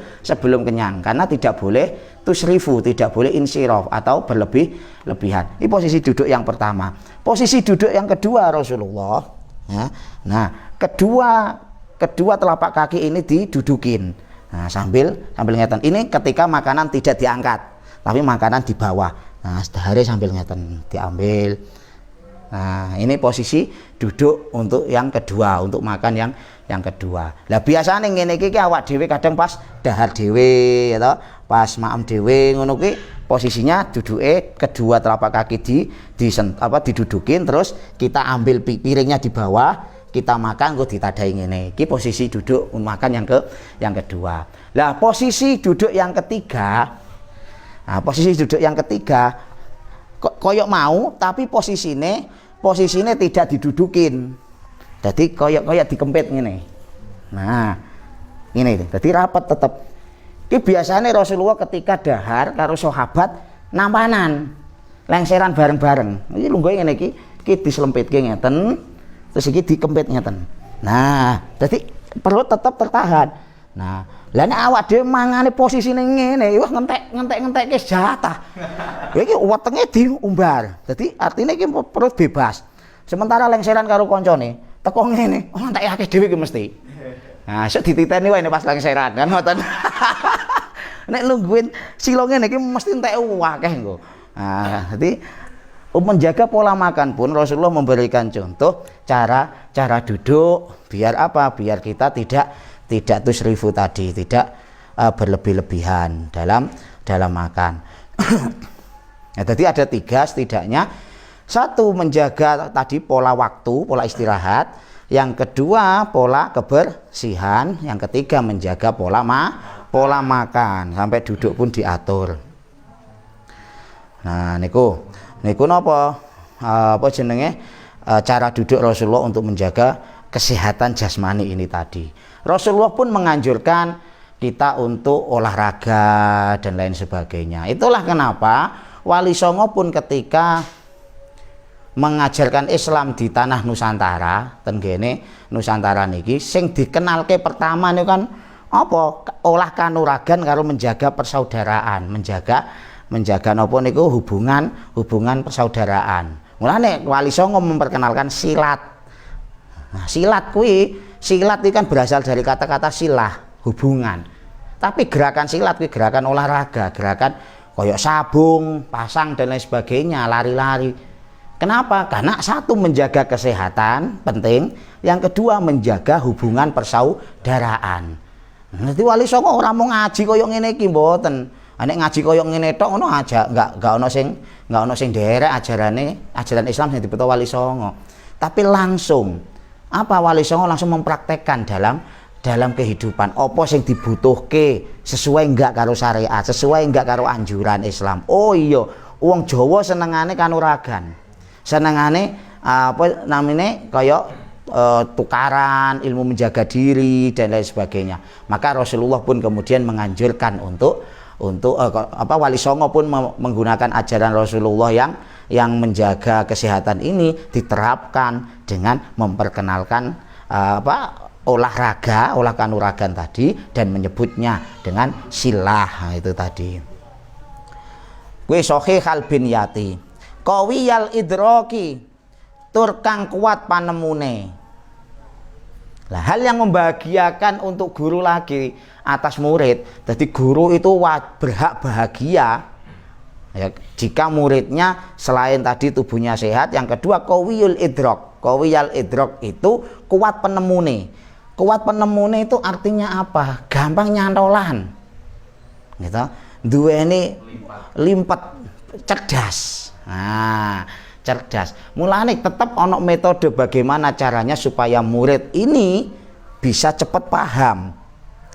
kenyang, karena tidak boleh tusrifu, tidak boleh insiraf atau berlebihan. Ini posisi duduk yang pertama. Posisi duduk yang kedua Rasulullah ya. Nah, kedua telapak kaki ini didudukin. Nah, sambil ngeten. Ini ketika makanan tidak diangkat, tapi makanan di bawah. Nah, sedahare sambil ngeten diambil. Nah, ini posisi duduk untuk yang kedua, untuk makan yang kedua. Lah biasane ngene iki awak dhewe kadang pas dahar dhewe ya toh, pas maem dhewe ngono ki posisinya duduke kedua telapak kaki didudukin, terus kita ambil piringnya di bawah, kita makan kok ditadai ngene. Iki posisi duduk makan yang kedua. Lah posisi duduk yang ketiga. Nah, posisi duduk yang ketiga koyok mau tapi posisine tidak didudukin. Jadi koyok dikempit ngene. Nah, ini jadi rapat tetap. Ini biasanya Rasulullah ketika dahar karo sahabat nampanan, lengseran bareng-bareng. Iki lungguh ngene iki diselempitke ngeten, terus iki dikempit ngeten. Nah, jadi perut tetap tertahan. Nah, lah nek awak dhewe mangane posisine ngene, wah ngentek-ngentek jatah. Iki wetenge diumbar. Dadi artine iki perut bebas. Sementara lengseran karo kancane, teko ngene, oh entek akeh dhewe iki mesti. Nah, sok dititeni wae pas lengseran kan ngoten. Nek lungguhin silo ngene iki mesti entek akeh engko. Nah, dadi menjaga pola makan pun Rasulullah memberikan contoh cara duduk biar apa? Biar kita tidak tusrifu tadi, tidak berlebih-lebihan dalam makan. Nah, jadi ada 3 setidaknya. 1 menjaga tadi pola waktu, pola istirahat. Yang kedua pola kebersihan. Yang ketiga menjaga pola makan, sampai duduk pun diatur. Nah, niku napa jenenge cara duduk Rasulullah untuk menjaga kesehatan jasmani ini tadi. Rasulullah pun menganjurkan kita untuk olahraga dan lain sebagainya. Itulah kenapa Wali Songo pun ketika mengajarkan Islam di tanah Nusantara, tenggene Nusantara niki sing dikenalke pertama niku kan apa? Olah kanuragan karo menjaga persaudaraan, menjaga napa niku hubungan persaudaraan. Mulane Wali Songo memperkenalkan silat. Nah, silat itu kan berasal dari kata-kata silah, hubungan. Tapi gerakan silat itu gerakan olahraga, gerakan koyok sabung, pasang dan lain sebagainya, lari-lari. Kenapa? Karena satu, menjaga kesehatan penting, yang kedua menjaga hubungan persaudaraan. Nanti wali songo ora mau ngaji koyo ngene iki mboten. Nek ngaji koyo ngene tok ngono aja, enggak ono sing nderek ajaran Islam sing dibeto wali songo. Tapi langsung apa wali songo langsung mempraktekkan dalam kehidupan apa sing dibutuhke, sesuai enggak karo syariat, sesuai enggak karo anjuran Islam. Oh iya, wong Jawa senengane kanuragan. Senengane apa namanya kaya tukaran, ilmu menjaga diri dan lain sebagainya. Maka Rasulullah pun kemudian menganjurkan untuk wali songo pun menggunakan ajaran Rasulullah yang menjaga kesehatan ini diterapkan dengan memperkenalkan olah kanuragan tadi dan menyebutnya dengan silah. Itu tadi. Kuwi sahihal binyati, qawiyal idraki, tur kang kuat panemune. Lah hal yang membahagiakan untuk guru lagi atas murid. Jadi guru itu berhak bahagia ya, jika muridnya selain tadi tubuhnya sehat, yang kedua qawiyul idrak. Qawiyal idrak itu kuat penemune. Kuat penemune itu artinya apa? Gampang nyantolan. Gitu. Duweni limpet, cerdas. Nah, cerdas. Mulane tetap ono metode bagaimana caranya supaya murid ini bisa cepat paham.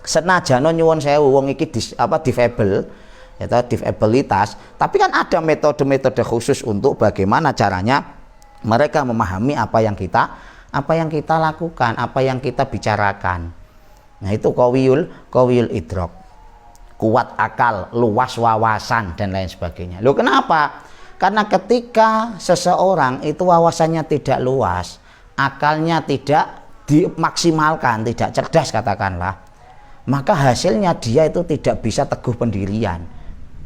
Senajan nyuwun sewu wong iki difabel atau disabilitas, tapi kan ada metode-metode khusus untuk bagaimana caranya mereka memahami apa yang kita lakukan, apa yang kita bicarakan. Nah, itu qawiyul idrak. Kuat akal, luas wawasan dan lain sebagainya. Loh, kenapa? Karena ketika seseorang itu wawasannya tidak luas, akalnya tidak dimaksimalkan, tidak cerdas katakanlah, maka hasilnya dia itu tidak bisa teguh pendirian.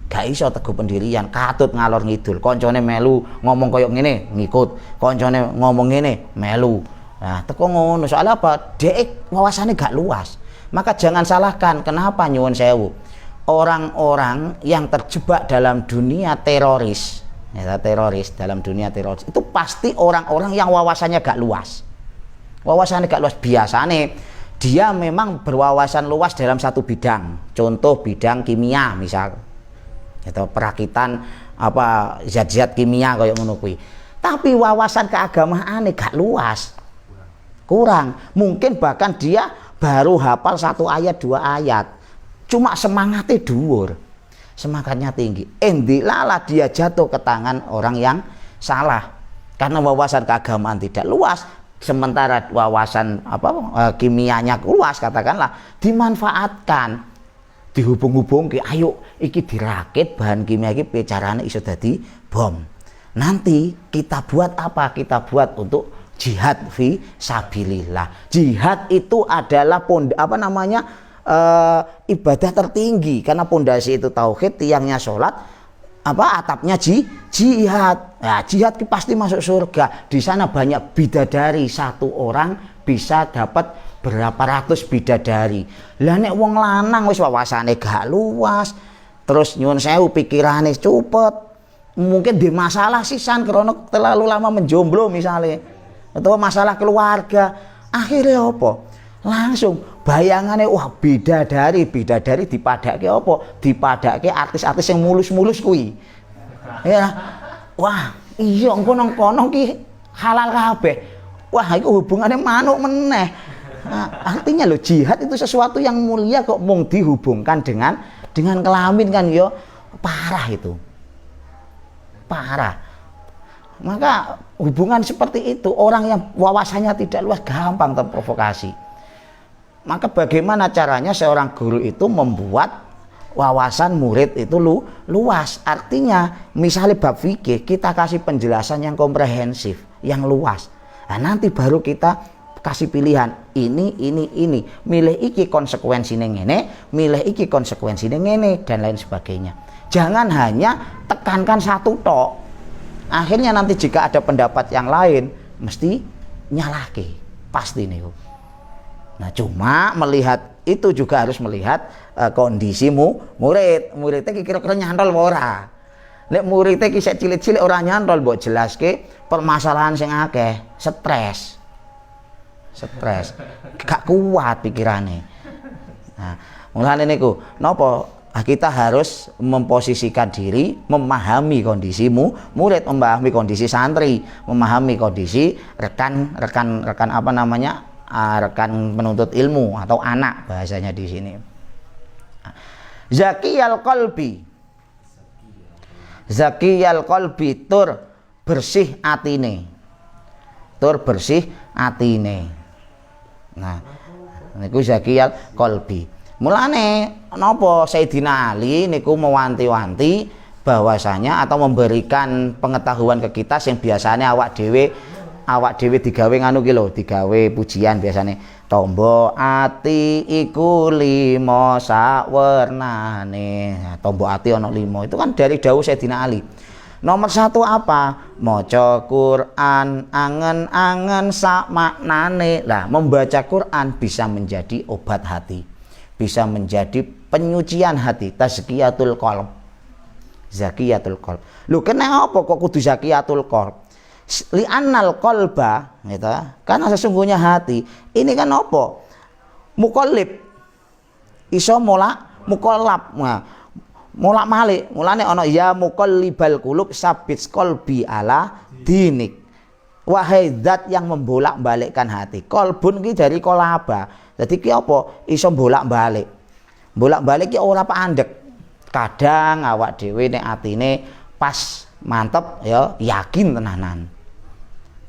Gak iso teguh pendirian, katut ngalor ngidul. Koncone melu ngomong koyok ngene ngikut, koncone ngomong ngene melu. Nah, teko ngono. Soalnya apa? Dek wawasannya gak luas. Maka jangan salahkan, kenapa nyuwun sewu, orang-orang yang terjebak dalam dunia teroris, ya, dalam dunia teroris itu pasti orang-orang yang wawasannya gak luas. Wawasannya gak luas, biasanya dia memang berwawasan luas dalam satu bidang. Contoh bidang kimia misal, atau perakitan apa zat-zat kimia kayak ngono kuwi. Tapi wawasan keagamaane gak luas. Kurang. Mungkin bahkan dia baru hafal 1 ayat 2 ayat. Cuma semangatnya dhuwur. Semangatnya tinggi. Endilalah dia jatuh ke tangan orang yang salah. Karena wawasan keagamaan tidak luas, sementara wawasan kimianya luas katakanlah, dimanfaatkan, dihubung-hubung ke, ayo iki dirakit bahan kimia iki carane iso dadi bom. Nanti kita buat apa? Kita buat untuk jihad fi sabilillah. Jihad itu adalah ibadah tertinggi, karena pondasi itu tauhid, tiangnya sholat, atapnya jihad. Nah, jihad pasti masuk surga. Di sana banyak bidadari, satu orang bisa dapat berapa ratus bidadari. Lah nek wong lanang wis wawasane gak luas, terus nyuwun sewu pikirane cepet, mungkin di masalah sisan karena terlalu lama menjomblo misalnya, atau masalah keluarga, akhirnya apa? Langsung bayangannya, wah bidadari dipadake apa? Dipadake artis-artis yang mulus-mulus kuwi. Ya. Wah, iya kono-kono ki halal kabeh. Wah, itu hubungannya manuk meneh. Nah, artinya loh, jihad itu sesuatu yang mulia kok mung dihubungkan dengan kelamin kan yo, parah itu. Parah. Maka hubungan seperti itu, orang yang wawasannya tidak luas gampang terprovokasi. Maka bagaimana caranya seorang guru itu membuat wawasan murid itu luas? Artinya misalnya bab fikih kita kasih penjelasan yang komprehensif, yang luas. Nah, nanti baru kita kasih pilihan ini. Milih iki konsekuensinya ngene, milih iki konsekuensinya ngene dan lain sebagainya. Jangan hanya tekankan satu tok. Akhirnya nanti jika ada pendapat yang lain mesti nyalahke, pasti nih. Nah, cuma melihat itu juga harus melihat kondisi muridnya kira-kira nyantol ora. Nek muridé ki sik cilik-cilik ora nyantol mbok jelaske permasalahan sing akeh, stres. Gak kuat pikirane. Nah, mulane niku napa kita harus memposisikan diri, memahami kondisimu, murid memahami kondisi santri, memahami kondisi rekan apa namanya, rekan penuntut ilmu atau anak bahasanya di sini. Zakiyal qalbi tur bersih atine. Nah, niku zakiyal qalbi. Mulane napa Sayyidina Ali niku mewanti-wanti bahwasanya atau memberikan pengetahuan ke kita sing biasanya awak dhewe digawe nganu ki lho, digawe pujian biasane. Tombo ati iku 5 sawernane. Nah, tombo ati ana 5. Itu kan dari dawuh Sayyidina Ali. Nomor 1 apa? Maca Quran angen-angen sak maknane. Lah, membaca Quran bisa menjadi obat hati. Bisa menjadi penyucian hati, tazkiyatul qalb. Zakiyatul qalb. Lho kenapa kok kudu zakiyatul qalb? Li'annal qalba, gitu. Karena sesungguhnya hati ini kan apa? Muqallib. Iso muqallab. Nah, molak malik. Mulane ana ya muqallibal qulub sabit qalbi ala dinik. Wahai zat yang membolak-balikkan hati. Qalbun ki dari qalaba. Jadi ki apa? Iso bolak-balik. Bolak-balik ki ora pandeg. Kadang awak dhewe nek atine pas mantep ya yakin tenanan.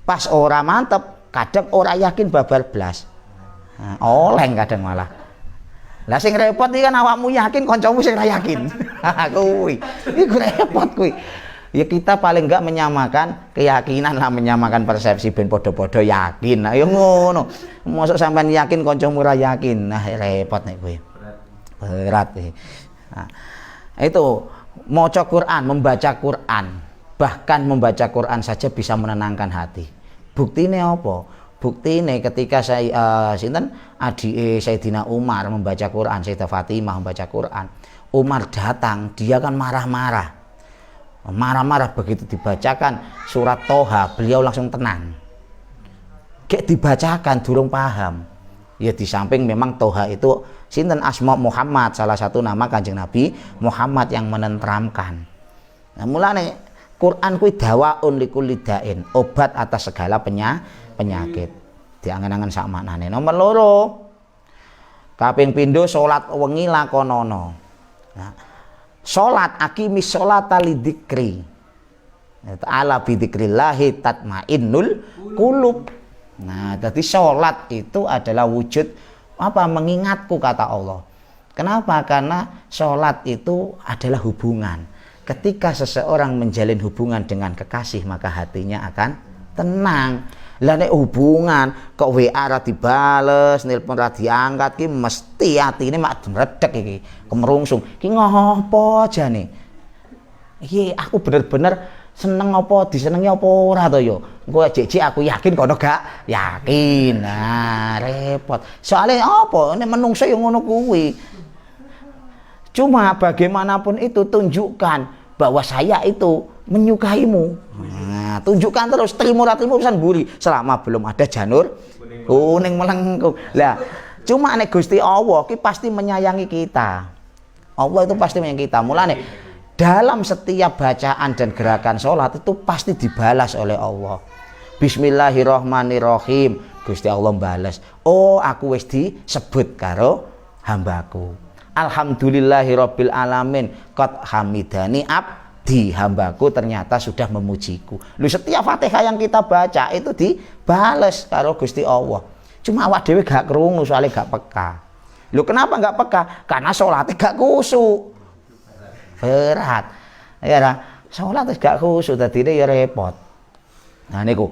Pas ora mantep, kadang ora yakin babar blas. Nah, oleng kadang malah. Lah sing repot iki kan awakmu yakin kancamu sing ora yakin. Kuwi. Iku repot kuwi. Ya kita paling enggak menyamakan keyakinan lah, menyamakan persepsi ben padha-padha yakin. Nah, ya ngono. Mosok sampean yakin kancamu ora yakin. Nah, repot nek kuwi. Berat iki. Nah, itu maca Quran, membaca Quran. Bahkan membaca Quran saja bisa menenangkan hati. Buktine apa? Buktine ketika saya sinten adike Sayyidina Umar membaca Quran, Sayyidah Fatimah membaca Quran. Umar datang, dia kan marah-marah. Marah-marah begitu dibacakan surat Toha, beliau langsung tenang. Kayak dibacakan durung paham. Ya di samping memang Toha itu sinten asma Muhammad, salah satu nama Kanjeng Nabi Muhammad yang menenteramkan. Nah, mulane Quran kuwi dawaun likulli dain, obat atas segala penyakit. Diangen-angen sak maknane. Nomor 2, kaping pindho salat wengi lakonono. Nah, salat aqimis sholata lidzikri. Ta'ala bidzikrillahi tatmainnul qulub. Nah, jadi salat itu adalah wujud apa? Mengingatku, kata Allah. Kenapa? Karena salat itu adalah hubungan. Ketika seseorang menjalin hubungan dengan kekasih, maka hatinya akan tenang. Lah nek hubungan kok WA ra dibales, nelpon ra diangkat ki mesti atine mak mredeg iki, kemerungsung. Ki ngopo jane? Iki aku bener-bener seneng apa disenengi apa ora to ya? Engko jek-jek aku yakin kono gak yakin. Nah, repot. Soalnya apa? Nek menungso ya ngono kuwi. Cuma bagaimanapun itu tunjukkan bahwa saya itu menyukaimu. Nah, tunjukkan terus, terima urusan buri selama belum ada janur kuning melengkung. Lah, cuma nek Gusti Allah ki pasti menyayangi kita. Allah itu pasti menyayangi kita. Mulane dalam setiap bacaan dan gerakan sholat itu pasti dibalas oleh Allah. Bismillahirrahmanirrahim. Gusti Allah balas. Oh, aku wis disebut karo hambaku. Alhamdulillahirabbil alamin qad hamidani abdi, hambaku ternyata sudah memujiku. Lu setiap Fatihah yang kita baca itu dibales karo Gusti Allah. Cuma awak dhewe gak krungu soalnya gak peka. Lu kenapa gak peka? Karena sholatnya gak khusyuk. Berat. Ya ra, sholat gak khusyuk dadine ya repot. Nah niku.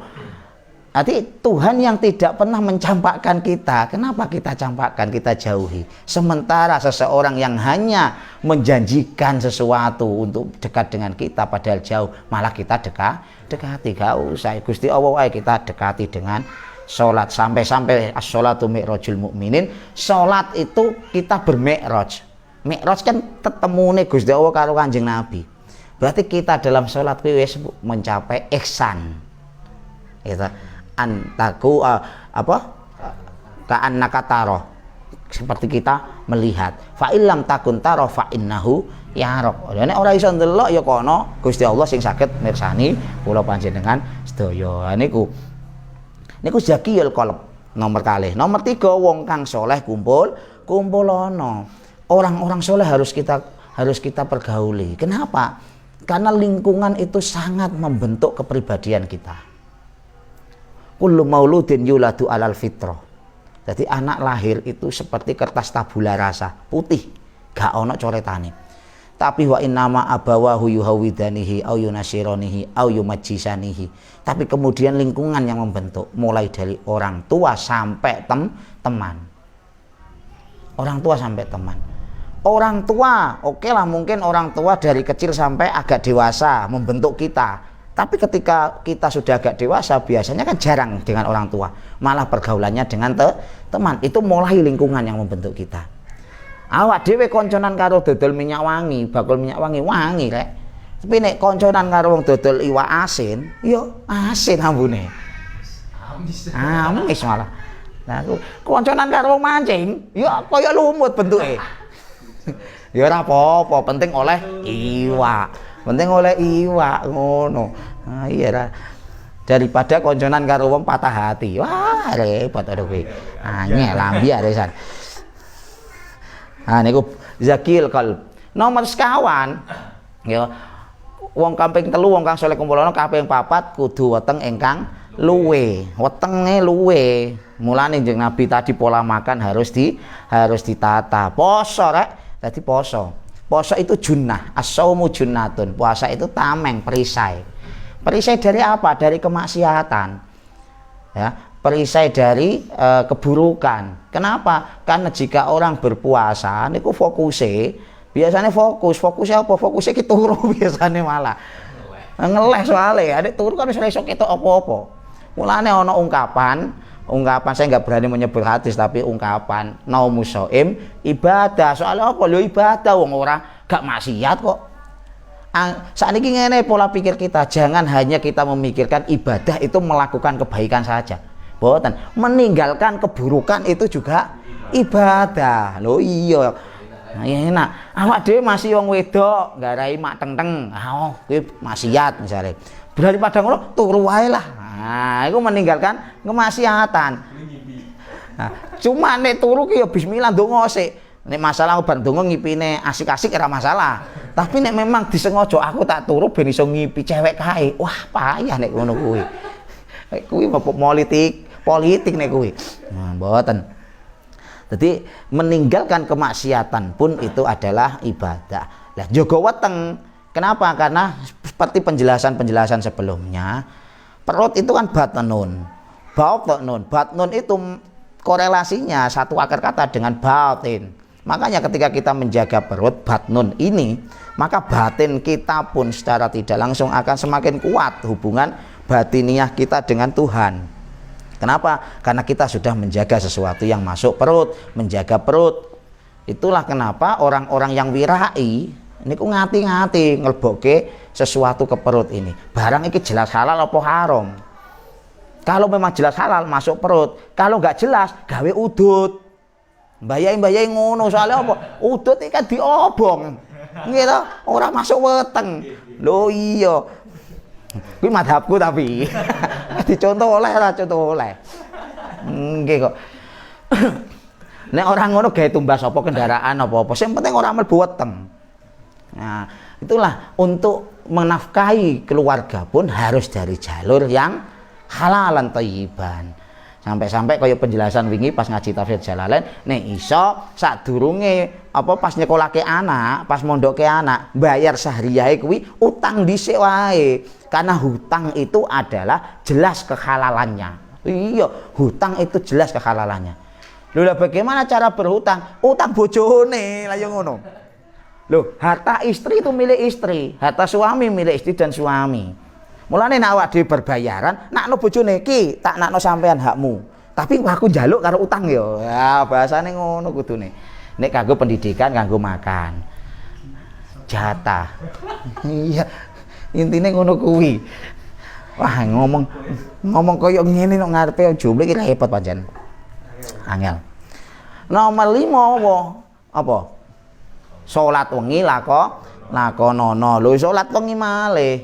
Arti Tuhan yang tidak pernah mencampakkan kita, kenapa kita campakkan, kita jauhi? Sementara seseorang yang hanya menjanjikan sesuatu untuk dekat dengan kita padahal jauh, malah kita dekati. Gak usah, Gusti Allah wae kita dekati dengan sholat. Sampai as-sholatu mi'rajul mukminin. Sholat itu kita bermi'raj. Mi'raj kan ketemune Gusti Allah karo Kanjeng Nabi. Berarti kita dalam sholat wis mencapai ihsan. Gitu. Antaku ka'annaka taro, seperti kita melihat. Fa illam takun taro fa innahu yarok. Nek ora iso ndelok ya kono Gusti Allah sing saged mirsani kula panjenengan sedaya. Niku zakiyul qalb nomor kalih. Nomor 3 wong kang soleh kumpulono. Orang-orang soleh harus kita pergauli. Kenapa? Karena lingkungan itu sangat membentuk kepribadian kita. Kullu mauludin yuladu alal fitrah. Jadi anak lahir itu seperti kertas tabula rasa, putih, gak ono coretane. Tapi wa innama abawahu yuhawidanihi au yunasironihi au yumajjisanihi. Tapi kemudian lingkungan yang membentuk, mulai dari orang tua sampai teman. Orang tua sampai teman. Orang tua, oke lah, mungkin orang tua dari kecil sampai agak dewasa membentuk kita. Tapi ketika kita sudah agak dewasa, biasanya kan jarang dengan orang tua, malah pergaulannya dengan teman. Itu mulai lingkungan yang membentuk kita. Awak dhewe konconan karo dodol minyak wangi, bakul minyak wangi rek. Tapi nek konconan karo wong dodol iwak asin, yo asin ambune. Amis malah. Nah, konconan karo wong mancing, yo kaya lumut bentuke. Ya ora apa-apa, penting oleh iwak. Penting oleh iwak ngono. Nah, iya ra. Daripada konconan karo wong patah hati. Wah, repot ada kowe. Angel lambi aresan. Nah niku zakil qalb. Nomor sekawan ya wong kaping 3 wong kang saleh kumpulono kaping 4 kudu weteng ingkang luwe. Wetenge luwe. Mulane jeneng Nabi tadi pola makan harus ditata. Poso rek. Dadi poso itu junnah, as-saumu junnatun. Puasa itu tameng, perisai. Perisai dari apa? Dari kemaksiatan. Ya, perisai dari keburukan. Kenapa? Karena jika orang berpuasa niku fokusnya biasanya fokusnya apa? Fokusnya ki turu biasanya malah. Ngeleh soalnya, adek turu kan wis iso ketok apa-apa. Mulane ana ungkapan saya nggak berani menyebut hadis, tapi ungkapan naumus shaim ibadah. Soalnya apa? Lho ibadah, wong ora gak maksiat kok. Saat ini ngene pola pikir kita, jangan hanya kita memikirkan ibadah itu melakukan kebaikan saja. Boten, meninggalkan keburukan itu juga ibadah. Lho iya. Nah, enak. Awak dhewe masih wong wedok, garai mak teng-teng. Oh, kuwi maksiat misalnya. Daripada ngono turu wae lah. Nah, itu meninggalkan kemaksiatan. Nah, cuma nek turu ki ya bismillah ndonga sik. Nek masalah bar ndonga ngipine asik-asik ora masalah. Tapi nek memang disengaja aku tak turu ben iso ngipi cewek kae. Wah, payah nek ngono kuwi. Kuwi politik nek kuwi. Nah, mboten. Jadi meninggalkan kemaksiatan pun itu adalah ibadah. Lah jaga weteng. Kenapa? Karena seperti penjelasan sebelumnya, perut itu kan batnun. Batnun itu korelasinya satu akar kata dengan batin. Makanya ketika kita menjaga perut batnun ini, maka batin kita pun secara tidak langsung akan semakin kuat hubungan batiniah kita dengan Tuhan. Kenapa? Karena kita sudah menjaga sesuatu yang masuk perut, menjaga perut. Itulah kenapa orang-orang yang wirai ini ku ngati-ngati ngelbokke sesuatu ke perut ini. Barang ini jelas halal apa haram. Kalau memang jelas halal masuk perut, kalau nggak jelas gawe udut. Mbayai ngono soalnya apa? Udut ini kan diobong. Gitu, orang masuk weteng. Loh iya. Kuwi madhabku tapi. Dicontoh oleh. Nggih kok. Nek orang ngono gawe tumbas apa kendaraan apa-apa, sing penting ora mlebu weteng. Nah, itulah untuk menafkahi keluarga pun harus dari jalur yang halalan thayyiban. Sampai-sampai kaya penjelasan wingi pas ngaji tafsir Jalalain, nek iso sadurunge apa pas nyekolahke anak, pas mondoke anak, bayar sahriyahe kuwi utang dhisik wae. Karena hutang itu adalah jelas kehalalannya. Iya, hutang itu jelas kehalalannya. Lho bagaimana cara berhutang? Utang bojone, lah yo ngono. Loh, harta istri itu milik istri, harta suami milik istri dan suami. Mulane nek awak dhewe berbayaran, nakno bojone iki, tak nakno sampean hakmu. Tapi aku njaluk karo utang yo. Ya, bahasane ngono kudune. Nek kanggo pendidikan, kanggo makan. jatah. Iya. Intine ngono kuwi. Wah, ngomong koyo ngene nek ngarepe jumlah iki repot pancen. Angel. Nomor 5 apa? Salat wengi lakonono. Lho salat wengi malih.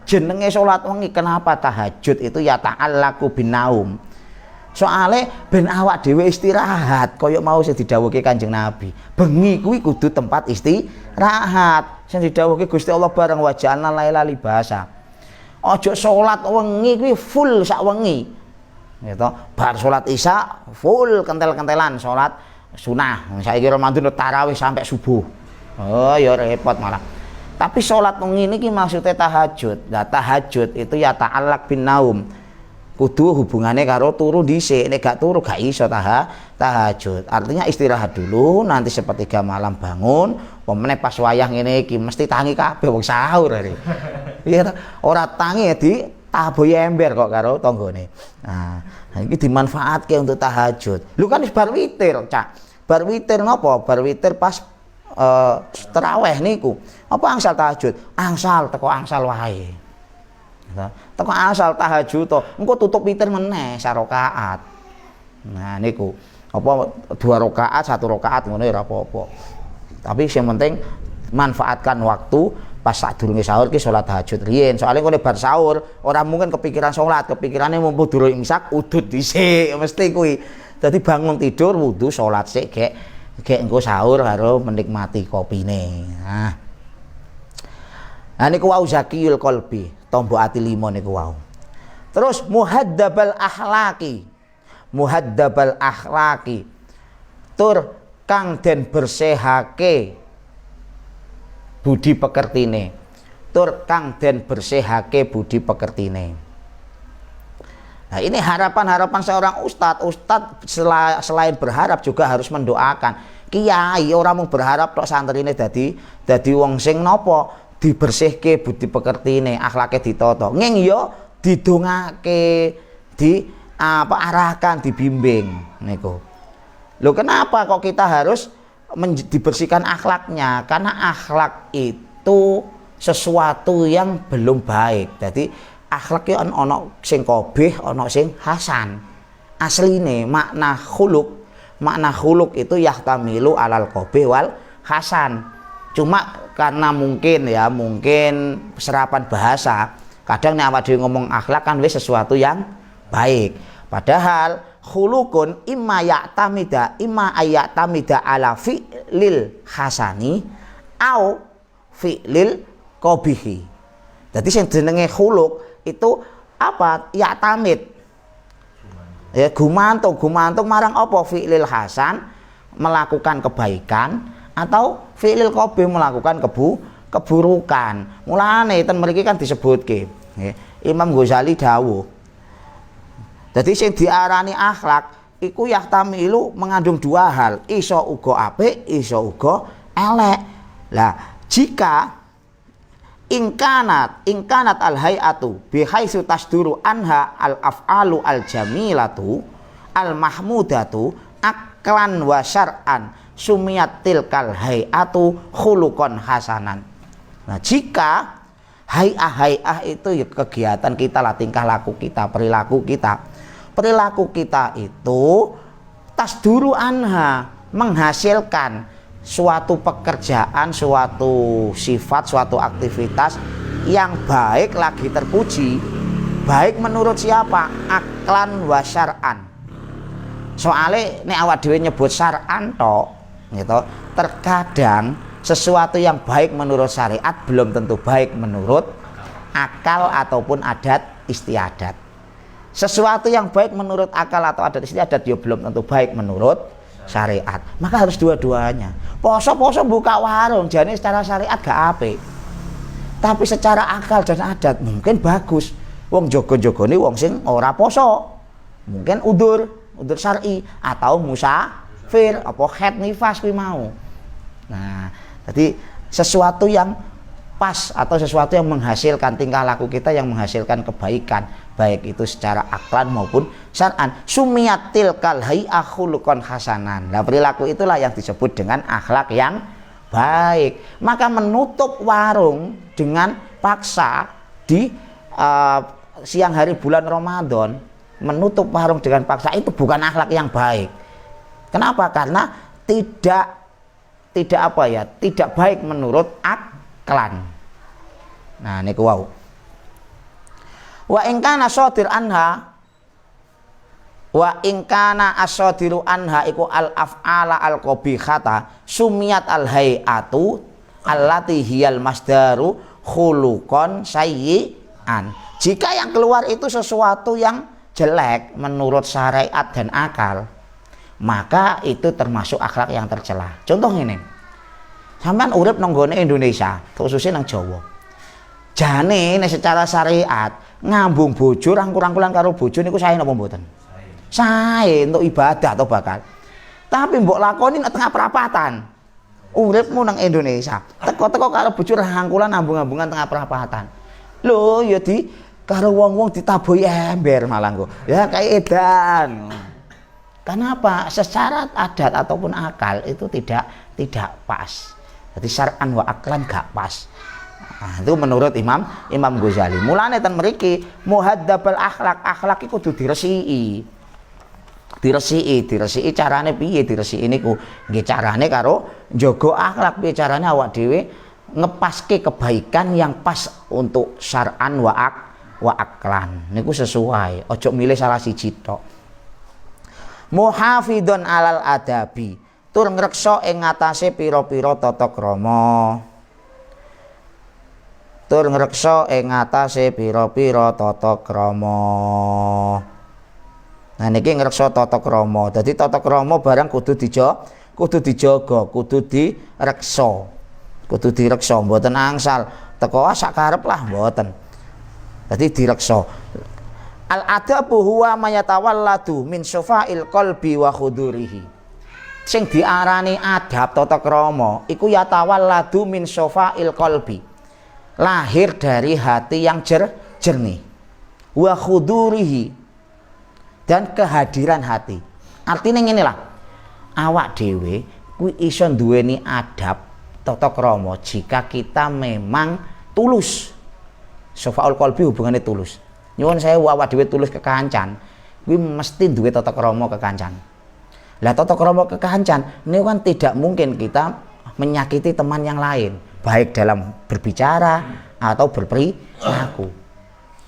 Jenenge salat wengi kenapa tahajud itu ya ta'allaqu binaum. Soale ben awak dhewe istirahat kaya mau sing didhawuhke Kanjeng Nabi. Bengi kuwi kudu tempat istirahat. Sing didhawuhke Gusti Allah bareng wa ja'alna laila libasa. Aja salat wengi kuwi full sak wengi. Gitu. Bar salat Isya full kentel-kentelan salat sunah. Saiki Ramadan tarawih sampai subuh. Oh ya repot malah. Tapi salat wengi niki maksudnya tahajud. Nah, tahajud itu ya ta'allaq bin naum. Kudu hubungannya karo turu dhisik. Nek gak turu gak iso tahajud. Artinya istirahat dulu, nanti sepertiga malam bangun, pemene pas wayah ngene iki mesti tangi kabeh wong sahur hari. Iya ta? Ora tangi di tabohi ember kok karo tanggane. Nah, iki dimanfaatke untuk tahajud. Lu kan wis bar witir, Cak. Bar witir napa? Bar witir pas tarawih niku. Apa angsal tahajud? Angsal teko angsal wae. Teko angsal tahajud to. Engko tutup witir meneh sak rakaat. Nah niku. Apa 2 rakaat, 1 rakaat ngono ya ora apa-apa. Tapi yang penting manfaatkan waktu pas sadurunge sahur ki salat tahajud riyen. Soalnya ngene bar sahur ora mungkin kepikiran salat, kepikirane mumpung durung imsak udut dhisik mesti kuwi. Dadi bangun tidur wudu salat sik gek engko sahur karo menikmati kopine. Nah niku wau zakiyul qalbi, tombok ati 5 niku wau. Terus muhaddabal akhlaqi. Muhaddabal akhlaqi. Tur kang den bersihake budi pekertine. Tur kang den bersihake budi pekertine. Nah ini harapan-harapan seorang ustadz selain berharap juga harus mendoakan. Kiai orang mau berharap tok santrine dadi wong sing napa dibersihke budi pekertine, akhlake ditata. Nging ya didongake, arahkan, dibimbing niku. Loh kenapa kok kita harus dibersihkan akhlaknya? Karena akhlak itu sesuatu yang belum baik. Jadi akhlak ya ana sing qabih, ana sing hasan. Asline makna khuluk itu yahtamilu alal qabih wal hasan. Cuma karena mungkin serapan bahasa, kadang nek awak dhewe ngomong akhlak kan wis sesuatu yang baik. Padahal khulukun imma ayatamida ala fi'lil hasani au fi'lil qabihi. Jadi sing jenenge khuluk itu apa? Ya'tamid. Ya gumantung marang apa? Fi'lil hasan, melakukan kebaikan, atau fi'lil qabih, melakukan keburukan. Mulane ten mriki kan disebutke Imam Ghazali dawuh. Jadi sing diarani akhlak iku yahtamilu mengandung 2 hal, iso uga apik, iso uga elek. Lah jika ingkanat al hayatu bihaitsu tasduru anha al af'alu al jamilatu al mahmudatu aklan wa syar'an sumiyat tilkal hayatu khuluqan hasanan. Nah jika hayah itu ya kegiatan kita lah, tingkah laku kita, perilaku kita itu tasduru anha, menghasilkan suatu pekerjaan, suatu sifat, suatu aktivitas yang baik, lagi terpuji. Baik menurut siapa? Aklan wa syar'an. Soalnya nek awak dhewe nyebut syar'an tok gitu, terkadang sesuatu yang baik menurut syariat belum tentu baik menurut akal ataupun adat istiadat. Sesuatu yang baik menurut akal atau adat istiadat dia belum tentu baik menurut syariat. Maka harus dua-duanya. Poso buka warung jane secara syariat gak apik. Tapi secara akal dan adat mungkin bagus. Wong jogo-jogone wong sing ora poso. Mungkin udur syar'i atau musafir apa haid nifas kuwi mau. Nah, jadi sesuatu yang pas atau sesuatu yang menghasilkan tingkah laku kita yang menghasilkan kebaikan, baik itu secara aklan maupun syar'an. Sumiyatil kal hay'a khuluqan hasanan. Nah, perilaku itulah yang disebut dengan akhlak yang baik. Maka menutup warung dengan paksa di siang hari bulan Ramadan, menutup warung dengan paksa itu bukan akhlak yang baik. Kenapa? Karena tidak baik menurut aklan. Nah niku wau. Wa in kana shadir anha wa in kana as-shadiru anha iku al af'ala al qabihata sumiyat al hayatu allati hiyal masdaru khuluqan sayyi'an. Jika yang keluar itu sesuatu yang jelek menurut syariat dan akal, maka itu termasuk akhlak yang tercela. Contoh ini, sampean urip nang nggone Indonesia, khususnya nang Jawa. Jane nek secara syariat ngambung bojo rangkul-rangkulan karo bojo niku sae napa mboten? Sae untuk ibadah atau bakal. Tapi mbok lakoni nek tengah perapatan. Uripmu nang Indonesia, teko-teko karo bojo rangkulan ambung-ambungan tengah perapatan. Lho ya di karo wong-wong ditaboi ember malah kok. Ya kayak edan. Kenapa? Secara adat ataupun akal itu tidak pas. Jadi syar'an wa aklan gak pas. Nah, itu menurut Imam Ghazali. Mulane ten mriki muhadzabul akhlak iku kudu diresiki. Diresiki carane piye diresiki niku? Nggih carane karo njaga akhlak, piye carane awak dhewe ngepaske kebaikan yang pas untuk syar'an wa aklan. Niku sesuai. Ojo milih salah siji tok. Muhafidun alal adabi, tur ngreksa ing ngatasé pira-pira tata krama. Tur ngreksa ing ngatasé pira-pira tata krama. Nah niki ngreksa tata krama. Dadi tata krama barang kudu dijaga, kudu direksa. Kudu direksa, mboten angsal teko sak karep lah mboten. Dadi direksa. Al adabu huwa mayatawalladu min syafa'il qalbi wa khudurihi. Sing diarani adab tata krama iku yatawalladu min syafa'il qalbi. Lahir dari hati yang jernih. Wa khudurihi, dan kehadiran hati. Artinya ngene lah. Awak dhewe kuwi iso duweni adab tata krama jika kita memang tulus. Syafa'ul qalbi hubungannya tulus. Nyuwun saya awak dhewe tulus kekancan, kuwi mesti duwe tata krama kekancan. Lah tata krama kekancan niku kan tidak mungkin kita menyakiti teman yang lain, baik dalam berbicara atau berperilaku.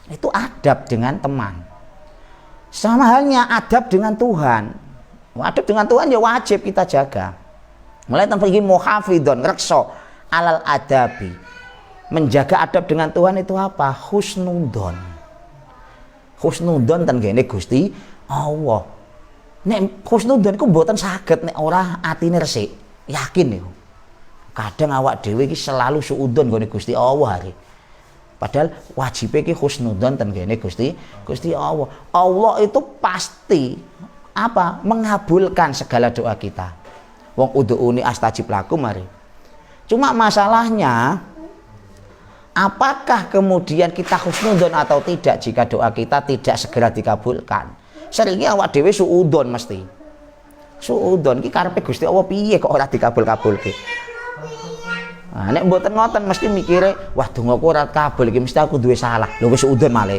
Itu adab dengan teman. Sama halnya adab dengan Tuhan. Adab dengan Tuhan ya wajib kita jaga. Mulai tanpa iki muhafidun ngreksa alal adabi. Menjaga adab dengan Tuhan itu apa? Husnudon. Husnudon ten kene Gusti Allah. Nek husnudon iku mboten saged nek ora atine resik. Yakin niku. Kadang awak dhewe iki selalu suudon nggone Gusti Allah hari. Padahal wajib iki husnudon ten kene Gusti Allah. Allah itu pasti apa? Mengabulkan segala doa kita. Wong udhuuni astajib lakum mari. Cuma masalahnya apakah kemudian kita husnudon atau tidak jika doa kita tidak segera dikabulkan? Seringnya awak dhewe suudon mesti. Suudon iki karepe Gusti Allah piye kok ora dikabul-kabulke. Nah, nek mboten ngoten mesti mikire, wah dongaku ora kabul iki mesti aku duwe salah. Lho wis suudon malih.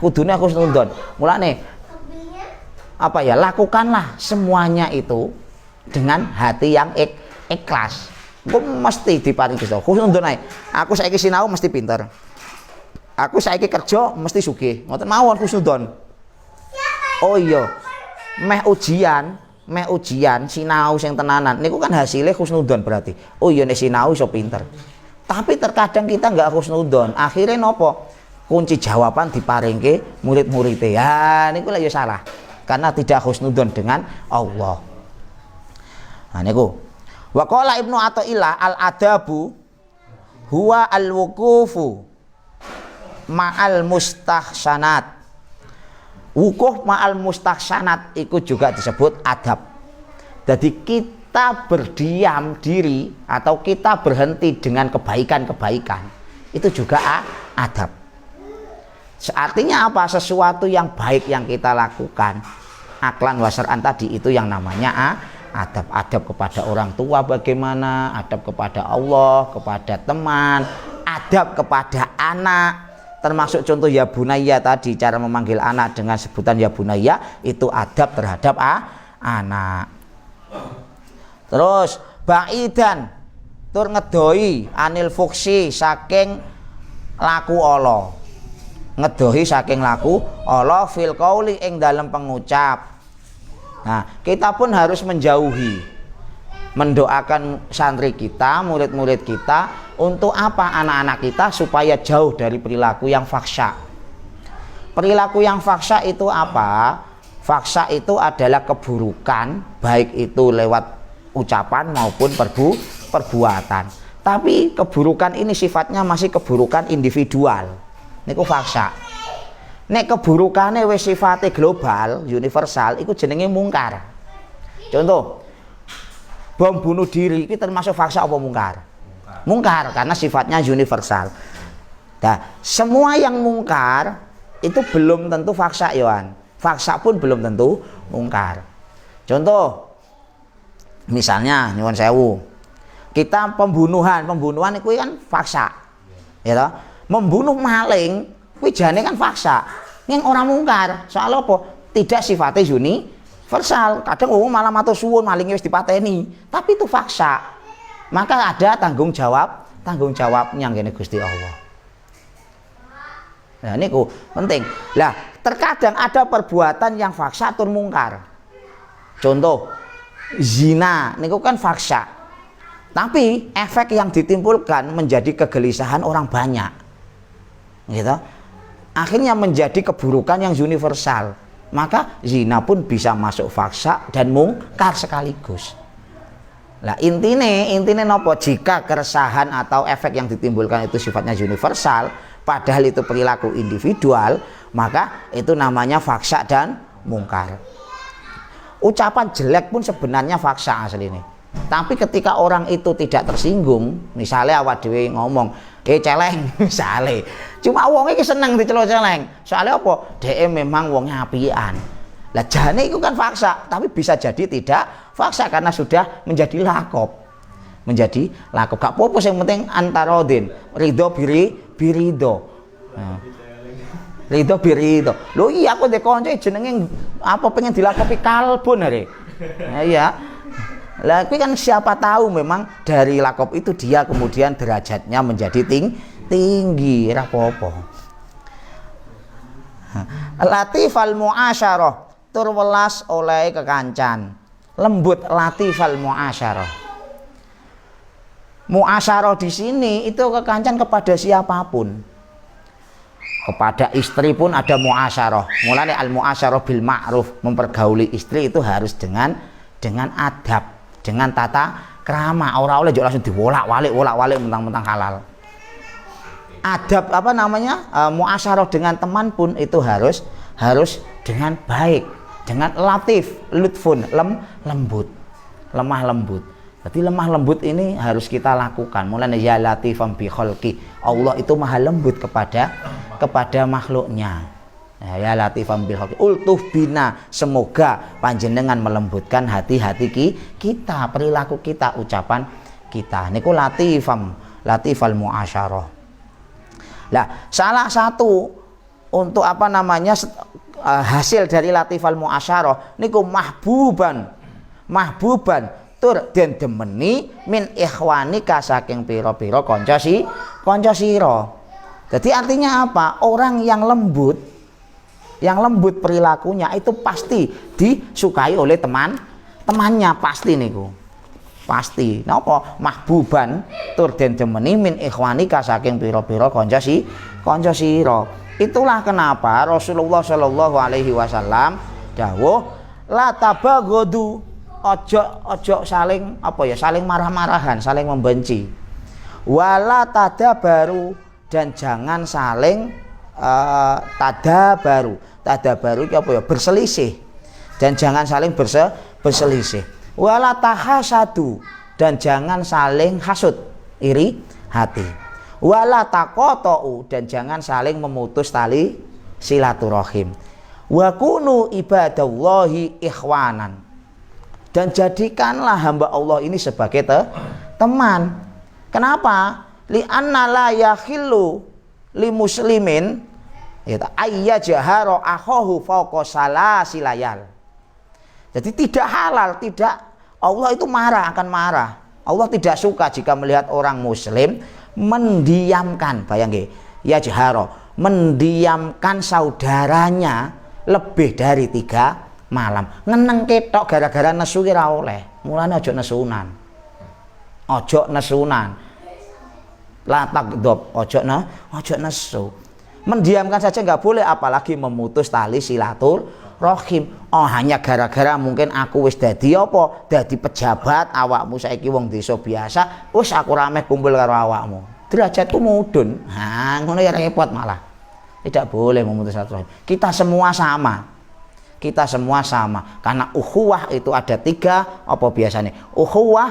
Kudune aku husnudon. Mulane apa ya? Lakukanlah semuanya itu dengan hati yang ikhlas. Gue mesti diparing Gusti Allah. Husnudon ae. Aku saiki sinau mesti pinter. Aku saiki kerja mesti sugih. Ngoten mawon husnudon. Oh iya. Meh ujian sinau sing tenanan. Niku kan hasilnya husnudon berarti. Oh iya nek sinau iso pinter. Tapi terkadang kita enggak husnudon. Akhirnya nopo? Kunci jawaban diparingke murid-muride. Ya niku lah ya salah. Karena tidak husnudon dengan Allah. Nah niku wa qala Ibnu Athaillah al-adabu huwa al-wuqufu ma'al mustahsanat. Wukuf ma'al mustahsanat itu juga disebut adab. Jadi kita berdiam diri atau kita berhenti dengan kebaikan-kebaikan itu juga adab. Artinya apa? Sesuatu yang baik yang kita lakukan aklan wa syar'an tadi itu yang namanya adab kepada orang tua bagaimana, adab kepada Allah, kepada teman, adab kepada anak, termasuk contoh ya bunayya tadi, cara memanggil anak dengan sebutan ya bunayya, itu adab terhadap anak. Terus ba'idan tur ngedoi anil fuksi saking laku Allah, ngedohi saking laku Allah fil qauli ing dalam pengucap. Nah, kita pun harus menjauhi, mendoakan santri kita, murid-murid kita, untuk apa? Anak-anak kita supaya jauh dari perilaku yang fahsya. Perilaku yang fahsya itu apa? Fahsya itu adalah keburukan, baik itu lewat ucapan maupun perbuatan. Tapi keburukan ini sifatnya masih keburukan individual. Niku fahsya. Nek keburukane wis sifate global, universal, iku jenenge mungkar. Contoh, bom bunuh diri itu termasuk fahsya apa mungkar? Mungkar karena sifatnya universal. Nah, semua yang mungkar itu belum tentu fahsya, Yohan. Fahsya pun belum tentu mungkar. Contoh, misalnya nyuwun sewu, kita pembunuhan itu kan fahsya, ya toh? Membunuh maling kuwi jane kan faksa, ning ora mungkar. Soal apa? Tidak sifatnya universal. Kadang wong malah matur suwun malinge wis dipateni, tapi itu faksa. Maka ada tanggung jawabnya ngene Gusti Allah. Nah niku penting. Lah, terkadang ada perbuatan yang faksa atau mungkar. Contoh, zina niku kan faksa. Tapi efek yang ditimbulkan menjadi kegelisahan orang banyak. Gitu. Akhirnya menjadi keburukan yang universal. Maka zina pun bisa masuk faksa dan mungkar sekaligus. Lah intine nopo, jika keresahan atau efek yang ditimbulkan itu sifatnya universal, padahal itu perilaku individual, maka itu namanya faksa dan mungkar. Ucapan jelek pun sebenarnya faksa asli ini. Tapi ketika orang itu tidak tersinggung, misalnya awak dhewe ngomong, celeng misalnya, cuma wongnya ki seneng diceluk celeng. Soalnya apa? Dhek memang wongnya apian. Lah jane itu kan faksa, tapi bisa jadi tidak faksa karena sudah menjadi lakop. Menjadi lakop. Gak apa-apa, yang penting antarodin, ridho birido. Nah. Ridho birido. Lho iya aku ndek kanca jenenge apa pengen dilakopi kalbun are. Nah, iya. Lah kuwi kan siapa tahu memang dari lakop itu dia kemudian derajatnya menjadi tinggi, ora apa-apa. Latifal muasyarah, tur welas oleh kekancan. Lembut latifal muasyarah. Muasyarah di sini itu kekancan kepada siapapun. Kepada istri pun ada muasyarah. Mulane al muasyarah bil ma'ruf, mempergauli istri itu harus dengan adab, dengan tata krama. Ora oleh langsung diwolak-walik mentang-mentang halal. Adab apa namanya? Muasyarah dengan teman pun itu harus dengan baik, dengan latif, lutfun, lembut, lemah lembut. Jadi lemah lembut ini harus kita lakukan. Mulane ya latifam bi khalqi. Allah itu maha lembut kepada makhluknya. Ya latifam bil khalqi. Ultuf bina, semoga panjenengan melembutkan hati-hati kita, perilaku kita, ucapan kita. Niku latifal muasyarah. Lah, salah satu untuk apa namanya hasil dari latifal muasyarah niku mahbuban tur den demeni min ikhwanika saking pira-pira kanca sira. Jadi artinya apa? Orang yang lembut perilakunya itu pasti disukai oleh temannya, pasti niku. Pasti. Napa? Mahbuban tur den demeni min ikhwanika saking pira-pira kanca sira. Itulah kenapa Rasulullah Shallallahu alaihi wasallam dawuh la tabaghadu, ojo saling saling marah-marahan, saling membenci. Wala tadabaru, dan jangan saling tadabaru itu berselisih, dan jangan saling berselisih. Wala tahasadu, dan jangan saling hasud, iri hati. Wala taqatu, dan jangan saling memutus tali silaturahim. Wa kunu ibadallahi ikhwanan, Dan jadikanlah hamba Allah ini sebagai teman. Kenapa? Li'anna la yakhillu li muslimin ayyajhara akhahu fawqa salasilayal. Jadi tidak halal, tidak, Allah itu marah, akan marah. Allah tidak suka jika melihat orang muslim mendiamkan, bayangin, yajhara, mendiamkan saudaranya lebih dari 3 malam. Ngeneng ketok gara-gara nesu ki ra oleh. Mulane ojo nesunan. Ojo nesunan. Latak dop, ojo nesu. Mendiamkan saja nggak boleh, apalagi memutus tali silaturahim. Oh, hanya gara-gara mungkin aku wis dadi apa? Dadi pejabat, awakmu saiki wong desa biasa, wis aku rame kumpul karo awakmu. Derajatku mudhun. Ha, ngono ya repot malah. Tidak boleh memutus silaturahim. Kita semua sama. Kita semua sama. Karena ukhuwah itu ada 3 apa biasanya? Ukhuwah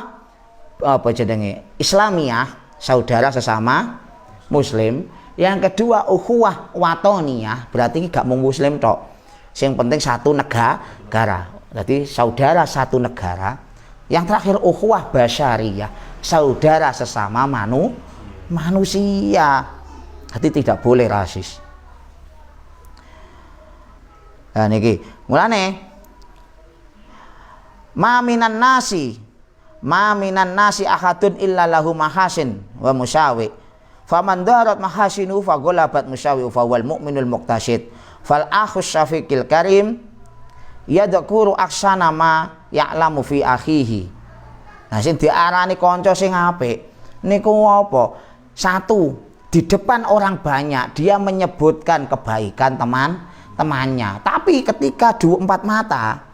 apa jenenge? Islamiyah, saudara sesama muslim. Yang kedua ukhuwah watoniyah, berarti gak mau muslim tok. Yang penting satu negara. Jadi saudara satu negara. Yang terakhir ukhuwah basyariyah, saudara sesama manusia. Jadi tidak boleh rasis. Nah niki, mulane ma minan nasi ahadun illa lahu mahasin wa musyawi. Faman darat mahasinu fa ghalabat musyawi fa wal mu'minul muqtasid. Fal akhus syafiqil karim yadhkuru aksana ma ya'lamu fi akhihi. Nah sing diarani kanca sing apik niku apa? 1, di depan orang banyak dia menyebutkan kebaikan temannya, tapi ketika 4 mata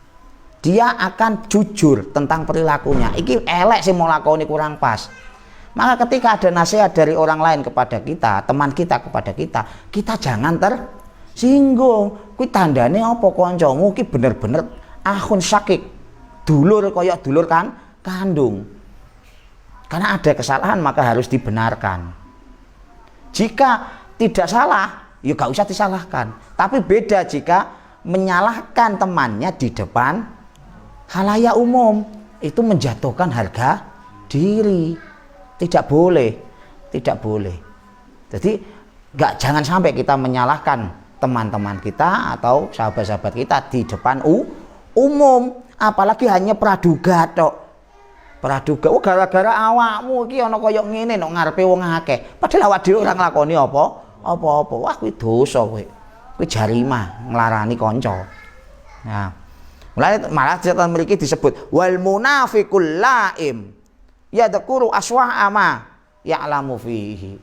dia akan jujur tentang perilakunya. Iki elek sing mau lakoni kurang pas. Maka ketika ada nasihat dari orang lain kepada kita, teman kita kepada kita, kita jangan tersinggung. Kuwi tandane apa kancamu ki bener-bener akhun syakik, dulur kaya dulur kan kandung. Karena ada kesalahan maka harus dibenarkan. Jika tidak salah, ya gak usah disalahkan. Tapi beda jika menyalahkan temannya di depan khalayak umum, itu menjatuhkan harga diri. Tidak boleh. Jadi jangan sampai kita menyalahkan teman-teman kita atau sahabat-sahabat kita di depan umum, apalagi hanya praduga tok. Praduga, oh gara-gara awakmu iki ana kaya ngene nek ngarepe wong akeh. Padahal awak dhewe ora nglakoni apa-apa. Wah kuwi dosa kowe. Kuwi jarimah nglarani kanca. Nah, malah cerita mriki disebut wal munafiqul laim yadhkuru aswa'a ma ya'lamu fihi.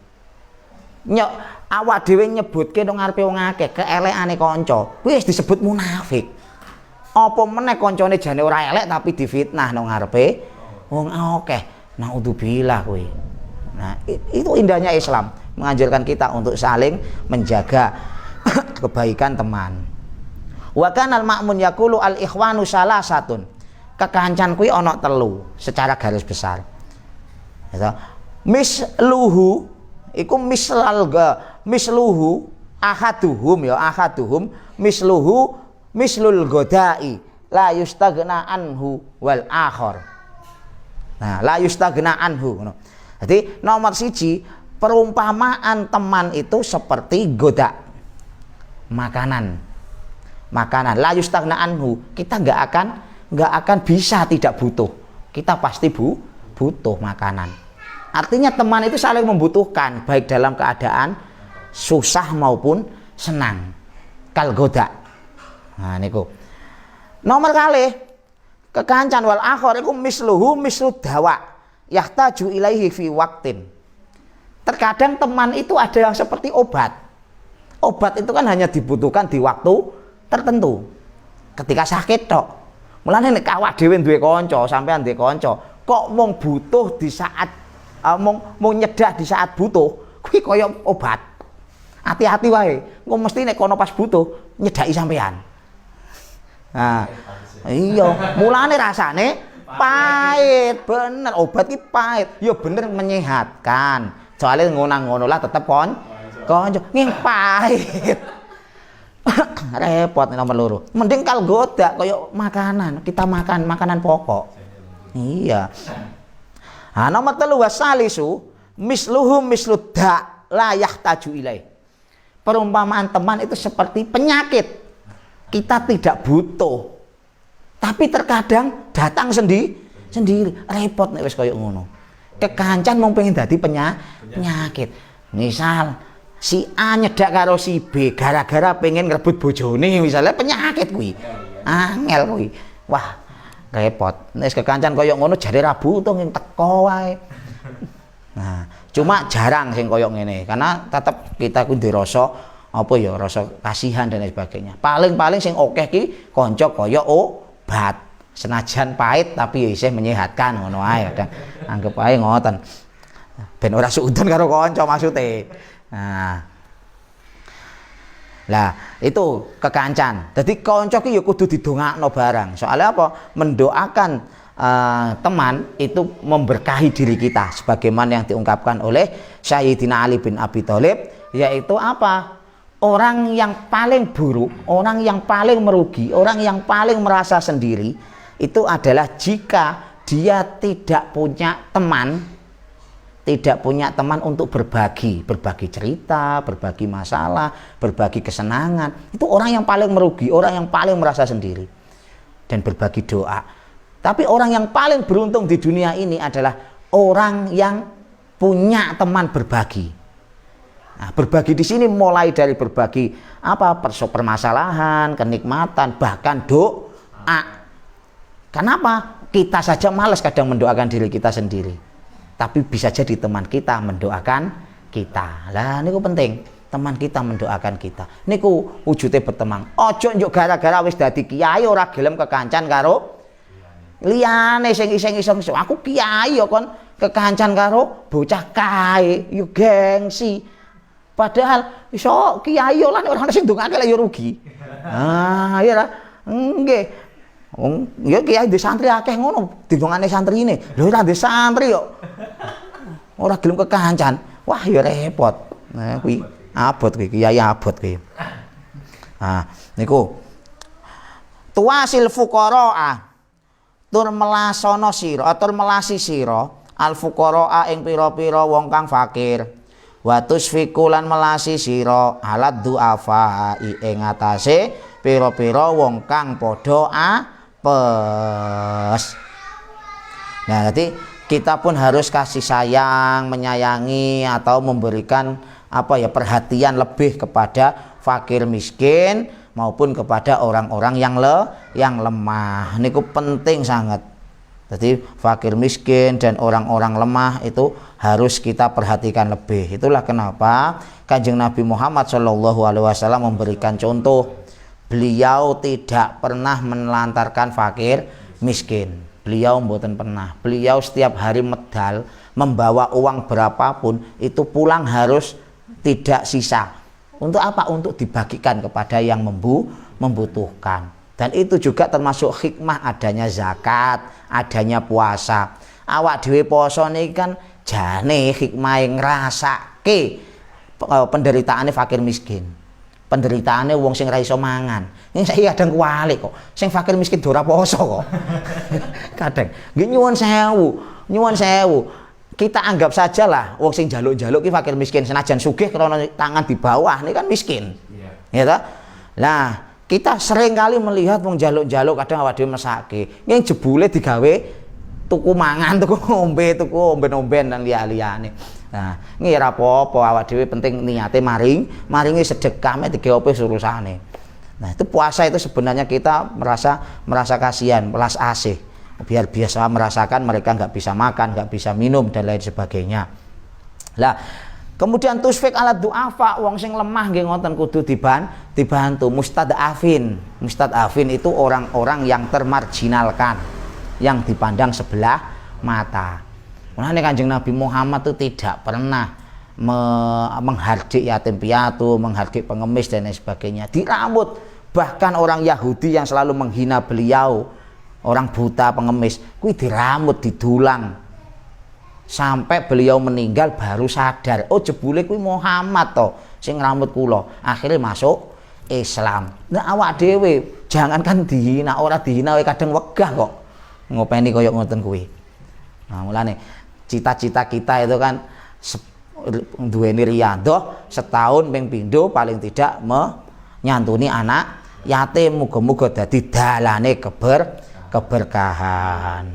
Awak dhewe nyebutke nang ngarepe wong akeh keelekane kanca, wis disebut munafik. Apa meneh kancane jane ora elek tapi difitnah nang ngarepe wong akeh. Naudzubillah kowe. Nah, itu indahnya Islam, mengajarkan kita untuk saling menjaga kebaikan teman. Wa kanal ma'mun yaqulu al ikhwanu salasatun. Kekancan kuwi ana 3 secara garis besar. Misluhu iku misluhu ahaduhum misluhu mislul godai la yustaghna anhu wal akhar. Nah, la yustaghna anhu. Jadi nomor 1, perumpamaan teman itu seperti goda, makanan la yustaghna anhu. Kita nggak akan bisa tidak butuh. Kita pasti butuh makanan. Artinya teman itu saling membutuhkan, baik dalam keadaan susah maupun senang. Kal goda. Nah niku. Nomor kali kekancan wal akhir iku misluhu mislu dawa yahtaju ilaihi fi waqtin. Terkadang teman itu ada yang seperti obat. Obat itu kan hanya dibutuhkan di waktu tertentu. Ketika sakit tok. Mulane nek awak dhewe duwe kanca, sampean duwe kanca, kok mung butuh di saat mau nyedah di saat butuh, kuwi kaya obat. Hati-hati wae, engko mesti nek kono pas butuh nyedaki sampean. Nah, iya, mulane rasane pahit, bener. Obat ki pahit, ya bener menyehatkan. Soalnya ngono lah tetep kanca, ning pahit. Repot nomor loro. Mending kal godak koyo makanan, kita makan makanan pokok. Iya. Nomor 3 wasalisu misluhum misludda la yahtaju ilai. Perumpamaan teman itu seperti penyakit. Kita tidak butuh. Tapi terkadang datang sendiri. Repot nek wis koyo ngono. Kekancan mung pengen dadi penyakit. Misal si A nyedak karo si B gara-gara pengen ngerebut bojone misalnya penyakit kuwi. Angel kuwi. Wah, repot. Nek kekancan koyo ngono jare ra butuh ning teko wae. Nah, cuma jarang sing koyo ngene karena tetep kita kudu rasa apa ya rasa kasihan dan lain sebagainya. Paling sing akeh ki kanca koyo obat. Senajan pahit tapi ya isih menyehatkan ngono ae kadang anggap ae ngoten. Ben ora suudon karo kanca maksude. Lah itu kekancan. Dadi kanca ki ya kudu didongakno barang. Soalnya apa? Mendoakan teman itu memberkahi diri kita sebagaimana yang diungkapkan oleh Sayyidina Ali bin Abi Thalib, yaitu apa? Orang yang paling buruk, orang yang paling merugi, orang yang paling merasa sendiri itu adalah jika dia tidak punya teman untuk berbagi cerita, berbagi masalah, berbagi kesenangan. Itu orang yang paling merugi, orang yang paling merasa sendiri. Dan berbagi doa. Tapi orang yang paling beruntung di dunia ini adalah orang yang punya teman berbagi. Nah, berbagi di sini mulai dari berbagi permasalahan, kenikmatan, bahkan doa. Kenapa? Kita saja malas kadang mendoakan diri kita sendiri. Tapi bisa jadi teman kita mendoakan kita. Lah niku penting, teman kita mendoakan kita. Niku wujude berteman. Ojo njuk gara-gara wis dadi kiai ora gelem kekancan karo liyane sing iseng-iseng. Aku kiai ya kon kekancan karo bocah kae, yo gengsi. Padahal iso kiai lan ora sing ndongake lek yo rugi. Iya ra. Nggih. Ya kiai di santri akeh ngono, didongane santrine. Lho ora di santri kok. Ora gelem kekancan. Wah ya repot. Nah kuwi abot kuwi kiai abot kuwi. Niku tuasil fuqara tur melasono sira atur melasi sira al fuqara ing pira-pira wong kang fakir. Wa tusfiku lan melasi sira alat duafa ing atase pira-pira wong kang padha apes. Nah, jadi kita pun harus kasih sayang, menyayangi atau memberikan perhatian lebih kepada fakir miskin maupun kepada orang-orang yang lemah. Ini penting sangat. Jadi fakir miskin dan orang-orang lemah itu harus kita perhatikan lebih. Itulah kenapa Kanjeng Nabi Muhammad SAW memberikan contoh. Beliau tidak pernah menelantarkan fakir miskin. Beliau mboten pernah. Beliau setiap hari medal membawa uang berapapun itu pulang harus tidak sisa. Untuk apa? Untuk dibagikan kepada yang membutuhkan. Dan itu juga termasuk hikmah adanya zakat, adanya puasa. Awak dhewe poso niki kan jane hikmah ngrasake penderitaane fakir miskin. Penderitaane wong sing ra iso mangan. Ning saiki kadang kualik kok. Sing fakir miskin ora poso kok. Kadang nggih nyuwun sewu. Kita anggap sajalah wong sing njaluk-njaluk ki fakir miskin senajan sugih krana tangan di bawah ini kan miskin. Ya toh? Lah, kita sering kali melihat wong njaluk-njaluk kadang awake dhewe mesake. Ning jebule digawe tuku mangan, tuku ngombe, tuku omben-omben dan liya-liyane. Nah, nggih ora apa-apa, awak dhewe penting niate maringi sedekah mek digawe urusane. Nah, itu puasa itu sebenarnya kita merasa kasihan, welas asih. Biar biasa merasakan mereka nggak bisa makan, nggak bisa minum dan lain sebagainya. Lah, kemudian tusfik alat du'afa, wong sing lemah nggih ngoten kudu dibantu. Mustad'afin itu orang-orang yang termarginalkan, yang dipandang sebelah mata. Mulane Kanjeng Nabi Muhammad itu tidak pernah menghardik yatim piatu, menghardik pengemis dan lain sebagainya. Dirambut. Bahkan orang Yahudi yang selalu menghina beliau, orang buta pengemis, kuwi dirambut, didulang. Sampai beliau meninggal baru sadar, oh jebule kuwi Muhammad to sing ngrambut kula. Akhirnya masuk Islam. Nah awak dhewe jangankan dihina, ora dihina wae kadang wegah kok ngopeni koyo ngoten kuwi. Nah mulane cita-cita kita itu kan duweni riyadhah setahun ping pindho paling tidak menyantuni anak yatim, muga-muga dadi dalane keberkahan.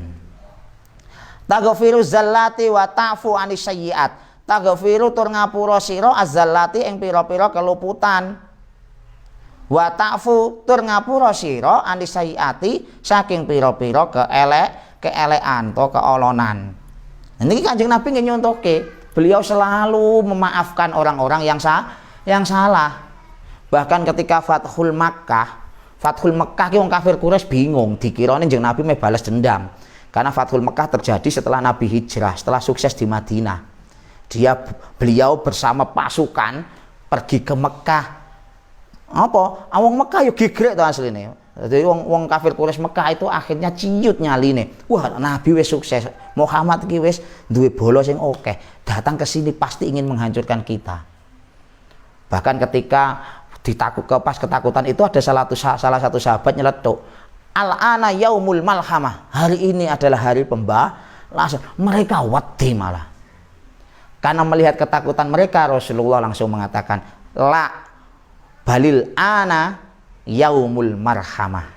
Taghfiru zallati wa ta'fu anis sayyi'at. Taghfiru tur ngapura sira azzallati ing pira-pira keluputan. Wa ta'fu tur ngapura sira anis sayyi'ati saking pira-pira keelekan atau keolonan. Niki Kanjeng Nabi nggih nyontohke, beliau selalu memaafkan orang-orang yang salah. Bahkan ketika Fathul Makkah ki wong kafir Quraisy bingung, dikirane Kanjeng Nabi me balas dendam. Karena Fathul Makkah terjadi setelah Nabi hijrah, setelah sukses di Madinah. Beliau bersama pasukan pergi ke Mekah. Apa? Wong Mekah yo gegrek to asline. Jadi wong kafir Quraisy Mekah itu akhirnya ciut nyaline. Wah, Nabi wis sukses. Muhammad ki wis duwe bala sing akeh. Datang ke sini pasti ingin menghancurkan kita. Bahkan ketika pas ketakutan itu ada salah satu sahabat nyeletuk, al-ana yaumul malhamah, hari ini adalah hari pembalasan. Mereka wedi malah karena melihat ketakutan mereka. Rasulullah langsung mengatakan, la balil ana yaumul marhamah.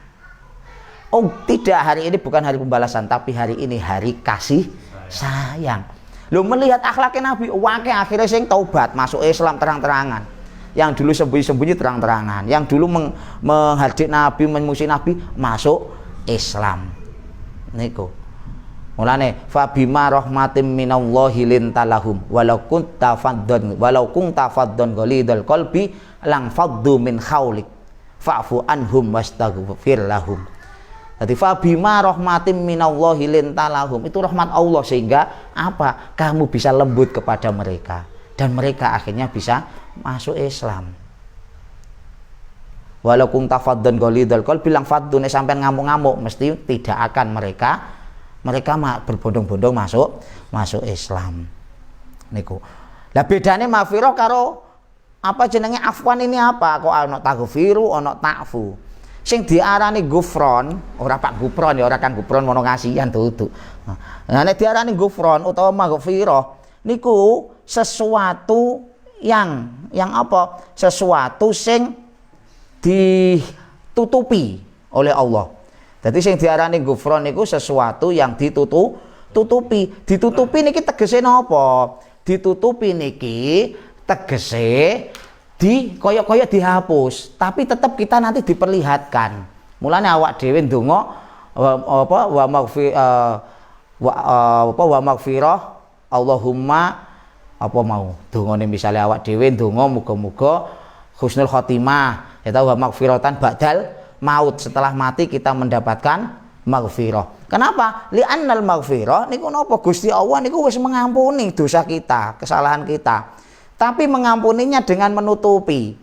Oh tidak, hari ini bukan hari pembalasan, tapi hari ini hari kasih sayang. Lo melihat akhlaknya Nabi, wakil akhirnya sing taubat masuk Islam terang-terangan. Yang dulu sembunyi-sembunyi terang-terangan, yang dulu menghardik Nabi, memusuhi Nabi, masuk Islam. Niku mulane fa bima rahmatim minallahi lintalahum walau kunta faddon ghalidul qalbi lang faddu min khaulik fa'fu anhum wastaghfir lahum. Jadi fa bima rahmatim minallahi lintalahum, itu rahmat Allah sehingga apa? Kamu bisa lembut kepada mereka dan mereka akhirnya bisa masuk Islam. Walau kunta faddon ghalidul qalbi lang faddu, nek sampean ngamuk-ngamuk mesti tidak akan mereka berbondong-bondong masuk Islam. Niku. Lah bedane maghfirah karo apa jenenge afwan ini apa? Kok ana taghfiru, ana ta'fu. Sing diarani gufron, ora Pak Gufron ya, ora Kang Gufron mono ngasihan dudu. Nah nek diarani gufron utawa maghfirah niku sesuatu yang apa? Sesuatu sing ditutupi oleh Allah. Jadi sing diarani gufron niku sesuatu yang ditutupi. Ditutupi niki tegese napa? Ditutupi niki tegese koyok-koyok dihapus, tapi tetap kita nanti diperlihatkan. Mulane awak dhewe ndonga wa maghfirah Allahumma apa mau dongane misale awak dhewe ndonga muga-muga husnul khotimah, ya wa maghfiratan ba'dal maut, setelah mati kita mendapatkan maghfirah. Kenapa? Li'annal maghfirah niku napa? Gusti Allah niku wis mengampuni dosa kita, kesalahan kita. Tapi mengampuninya dengan menutupi.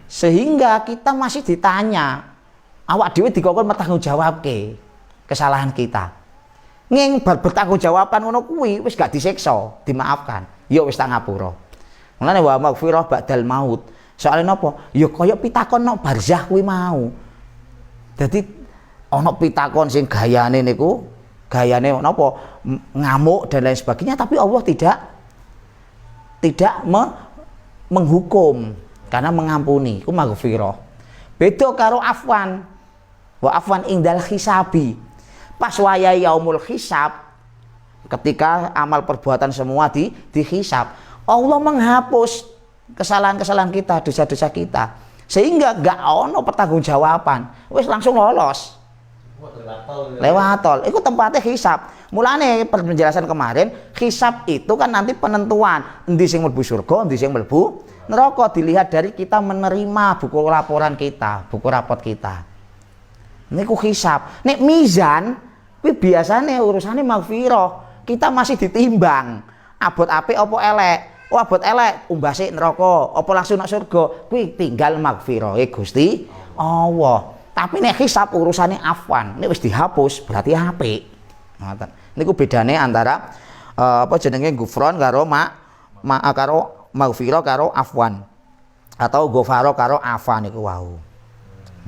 Sehingga kita masih ditanya, awak dhewe dikokon mertanggungjawabke kesalahan kita. Nging bertanggung jawaban ngono kuwi wis gak disiksa, dimaafkan. Ya wis tak ngapura. Mulane wa maghfirah ba'dal maut. Soalnya napa? Ya kaya pitakon nok barzah kuwi mau. Jadi ana pitakon sing gayane napa? Ngamuk dan lain sebagainya, tapi Allah tidak menghukum karena mengampuni. Iku maghfirah. Beda karo afwan. Wa afwan indal hisabi. Pas wayahe yaumul hisab, ketika amal perbuatan semua dihisab, Allah menghapus kesalahan-kesalahan kita, dosa-dosa kita, sehingga gak ono pertanggungjawaban, wis langsung lolos lewat tol. Itu tempatnya hisab. Mulane penjelasan kemarin, hisab itu kan nanti penentuan endi sing mlebu surga, endi sing mlebu neraka, dilihat dari kita menerima buku laporan kita, buku rapot kita. Niku hisab. Nek mizan kuwi biasane urusane maghfirah. Kita masih ditimbang. Abot apik apa elek? Oh abot elek, umbase neraka, apa langsung nang surga? Kuwi tinggal maghfirah Gusti Allah. Tapi nek hisab urusane afwan, nek wis dihapus berarti apik. Ngoten. Niku bedane antara apa jenenge gufron karo karo maghfirah karo afwan. atau ghafara karo afa niku wau.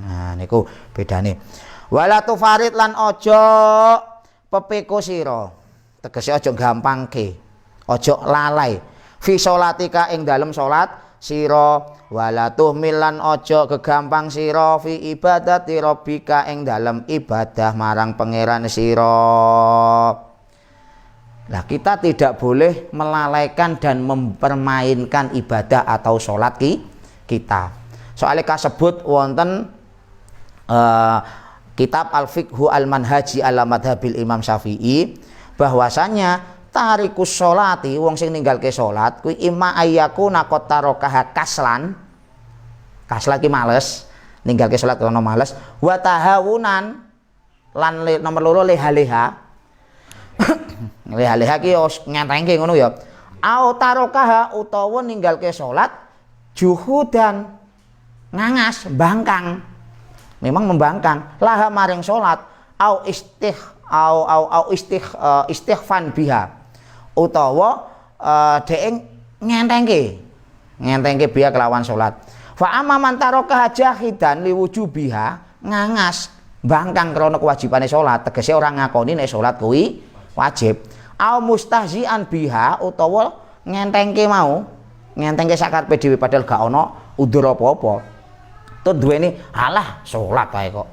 Nah niku bedane. Wala tufarid lan aja pepeko sira. Tegese aja gampangke. Aja lalai. Fi sholatika ing dalem salat sira, wala tuhmil lan aja gegampang sira fi ibadati rabbika ing dalem ibadah marang pangeran sira. Nah, kita tidak boleh melalaikan dan mempermainkan ibadah atau salat kita. Soalnya kasebut wonten kitab Al-Fiqhu Al-Manhaji ala Madhabil Imam Syafi'i bahwasanya tarikus sholati wong sing ninggalke salat kuwi imma ayyakuna qatarakaha kaslan ki males ninggalke salat karena males wa tahawunan lan nomor loro leha-leha leha-leha ki ngentengke ngono ya au tarakaha utawa ninggalke salat juhudan ngangas bangkang memang membangkang laha maring salat au istighfan biha utawa dhek ngentengke biha kelawan salat fa amma man taraka jahidan liwujubiha ngangas bangkang krana kewajibane salat tegese ora ngakoni nek salat kuwi wajib au mustahzian biha utawa ngentengke sakarepe dhewe padahal gak ana udzur apa-apa to duweni alah salat wae kok.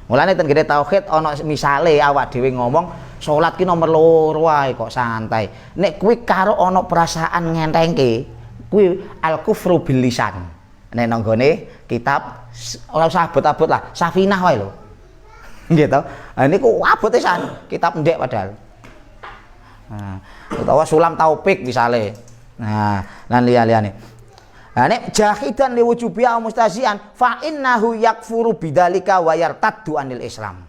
Mulane ten gede tauhid ana misale awak dhewe ngomong salat ki nomor loro wae kok santai. Nek kuwi karo ana perasaan ngentengke, kuwi al-kufru bil lisan. Nek nang gone kitab ora usah abot-abot lah, Safinah wae lho. Nggih to. Nah niku abot pisan, kitab ndek padahal. Nah, utawa Sulam Taufik misale. Nah, lan liya-liyane. Nah, nek jahidan liwujubi au mustazian fa innahu yakfuru bidzalika wa yartaddu anil Islam.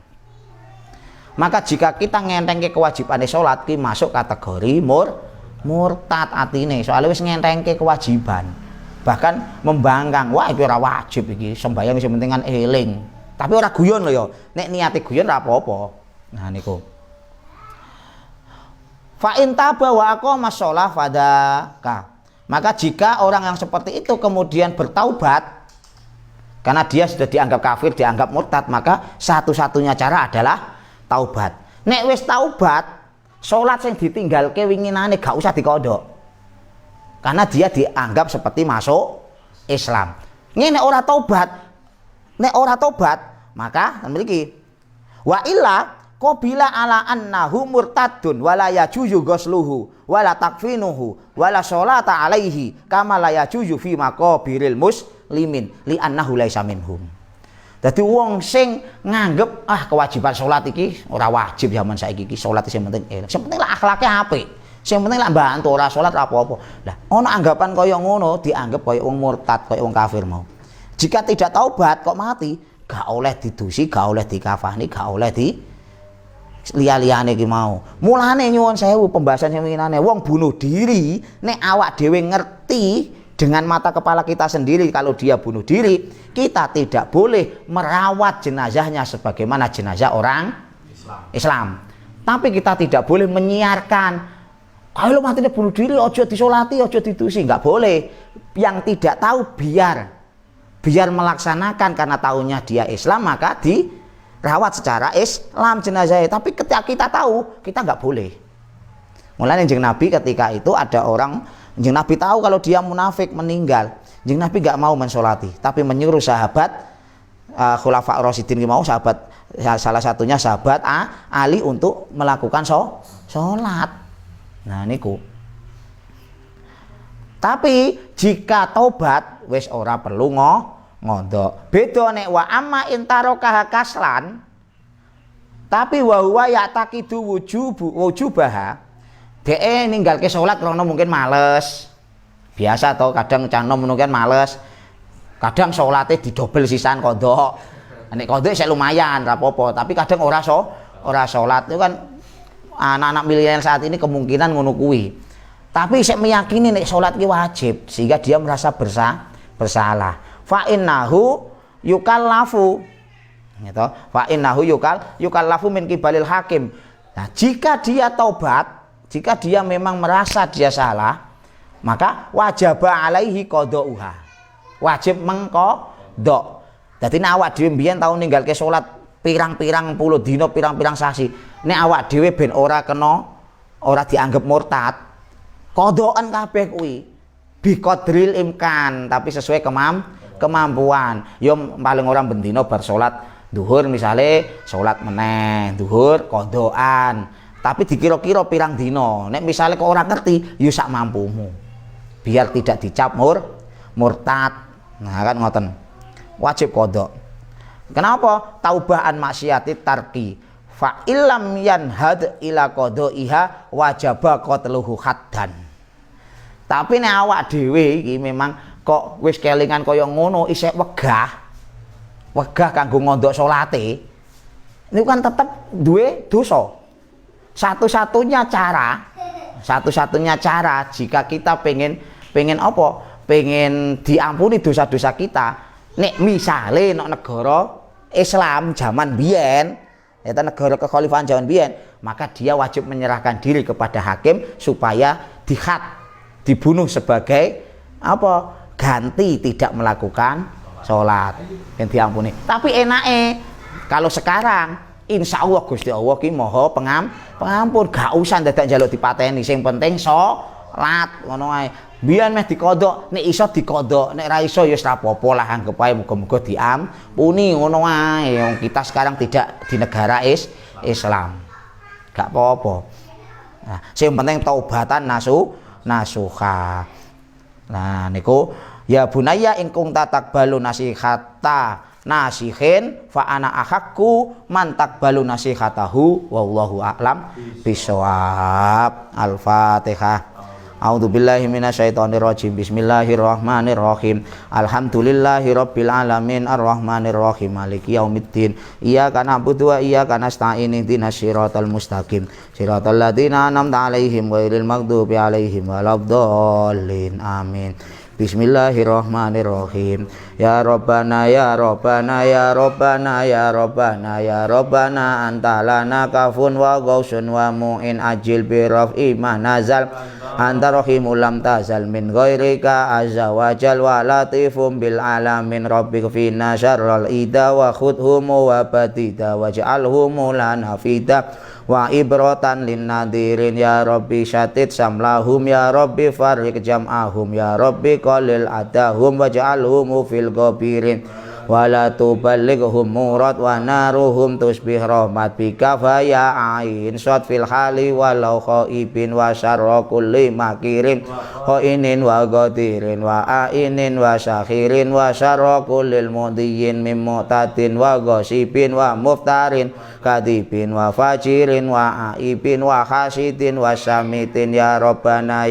Maka jika kita ngentengke kewajibane salat ki masuk kategori murtad atine. Soalnya wis ngentengke kewajiban. Bahkan membangkang, wah iki ora wajib iki, sembahyang sing penting kan eling. Tapi ora guyon lho ya. Nek niate guyon ora apa-apa. Nah niku. Fa in taba wa aqama shalah fadaka. Maka jika orang yang seperti itu kemudian bertaubat karena dia sudah dianggap kafir, dianggap murtad, maka satu-satunya cara adalah taubat. Nek wis taubat, salat sing ditinggalke winginane gak usah dikodhok. Karena dia dianggap seperti masuk Islam. Nek ora taubat, maka mriki wa illa qabila ala annahu murtadun wala yajuzu ghusluhu wala takfinuhu wala sholata alaihi kama la yajuzu fi maqabiril muslimin li annahu laisa minhum. Dadi wong sing nganggep kewajiban salat iki ora wajib zaman saiki iki salat sing penting sing penting lah akhlake apik. Sing penting lah bantu ora salat apa-apa. Lah ana anggapan kaya ngono dianggap kaya wong murtad, kaya wong kafir mau. Jika tidak taubat kok mati, gak oleh didusi, gak oleh dikafani, gak oleh di liya-liyane ki mau. Mulane nyuwun sewu pembahasan sing winginane wong bunuh diri nek awak dhewe ngerti dengan mata kepala kita sendiri kalau dia bunuh diri, kita tidak boleh merawat jenazahnya sebagaimana jenazah orang Islam. Tapi kita tidak boleh menyiarkan kalau mati dia bunuh diri ojo disolati, ojo didusi, enggak boleh. Yang tidak tahu biar melaksanakan karena tahunya dia Islam maka rawat secara Islam jenazahnya. Tapi ketika kita tahu, kita nggak boleh. Mulanya Kanjeng Nabi ketika itu ada orang, Kanjeng Nabi tahu kalau dia munafik meninggal, Kanjeng Nabi nggak mau mensolati, tapi menyuruh sahabat Khulafa Rasyidin mau sahabat salah satunya sahabat Ali untuk melakukan sholat. Nah niku. Tapi jika taubat, wis ora perlu ngondok. Beda nek wa amma intarokaha kaslan tapi wa huwa ya'taqidu wujubaha dhek ninggalke salat karena mungkin males. Biasa to kadang canom mungkin males. Kadang salate didobel sisan kondok. Nek kondok sik lumayan ra apa-apa, tapi kadang ora salat. Itu kan anak-anak milenial saat ini kemungkinan ngono kuwi. Tapi sik meyakini nek salat ki wajib sehingga dia merasa bersalah. Fa innahu yukallafu gitu. Fa innahu yukallafu min kibalil hakim. Nah, jika dia taubat, jika dia memang merasa dia salah, maka wajib alaihi qadauha. wajib mengqadha. Dadi nek awak dhewe mbiyen tau ninggalke salat pirang-pirang puluh dina, pirang-pirang sasi, nek awak dhewe ben ora dianggap murtad, qadhaan kabeh kuwi biqadril imkan, tapi sesuai kemampuan. Ya paling ora bendina bar salat duhur misale salat meneh, duhur qadhaan. Tapi dikira-kira pirang dina. Nek misale kok ora ngerti, ya sak mampumu. Biar tidak dicap murtad. Nah kan ngoten. Wajib qadha. Kenapa? Taubaan maksiati tarki. Fa illam yanhad ila qadaiha wajaba qatluhu haddan. Tapi nek awak dhewe iki memang kok wis kelingan kaya ngono isih wegah kanggo ngondok salate. Niku kan tetep duwe dosa. Satu-satunya cara jika kita pengen apa? Pengen diampuni dosa-dosa kita. Nek misale nek negara Islam zaman biyen, ya negara kekhalifahan zaman biyen, maka dia wajib menyerahkan diri kepada hakim supaya dibunuh sebagai apa? Ganti tidak melakukan sholat yang diampuni. Tapi enake kalau sekarang insya Allah Gusti Allah ki maha pengampun, gak usah dadak njaluk dipateni, sing penting sholat ngono ae. Biyen meh dikodok, nek iso dikodok, nek ra iso ya wis ra apa-apa lah, anggap ae muga-muga diampuni ngono ae. Wong kita sekarang tidak di negara Islam. Gak apa-apa. Nah, sing penting taubatan nasuha. Nah niku ya bunaya in kunta takbalu nasihata nasihin fa ana ahakku man takbalu nasihatahu wallahu a'lam bishawab. Al-Fatihah. A'udzubillahi minasyaitonirrajim. Bismillahirrahmanirrahim. Alhamdulillahirabbil alamin arrahmanirrahim maliki yaumiddin. Iyyaka na'budu wa iyyaka nasta'in ihdinas siratal mustaqim siratal ladzina an'amta 'alaihim ghairil maghdubi 'alaihim waladdallin. Amin. Bismillahirrahmanirrahim. Ya Rabbana ya Rabbana ya Rabbana ya Rabbana ya Rabbana anta lana kafun wa ghausun wa mu'in ajil bi raf'i ma nazal anta rahimul lam tazal min ghairika azza wa jal wa latifum bil alamin rabbik fina syarral ida wa khudhum wa batida waj'alhum lana fida wa ibratan lin nadirin ya rabbi syatid samlahum ya rabbi farriq jam'ahum ya rabbi qalil adahum waj'alhum fil ghabirin wala tuballighum murad wa naruhum tusbih rahmat bika fa ya ain sad fil hali walau khaibin wa syarra kulli makirin khainin wa ghadirin wa ainin wa sakhirin wa syarra kullil mudiyyin mim mu'tadin wa ghasibin wa muftarin kadibin wa fajirin wa aibin wa hasidin wa syamitin ya Rabbana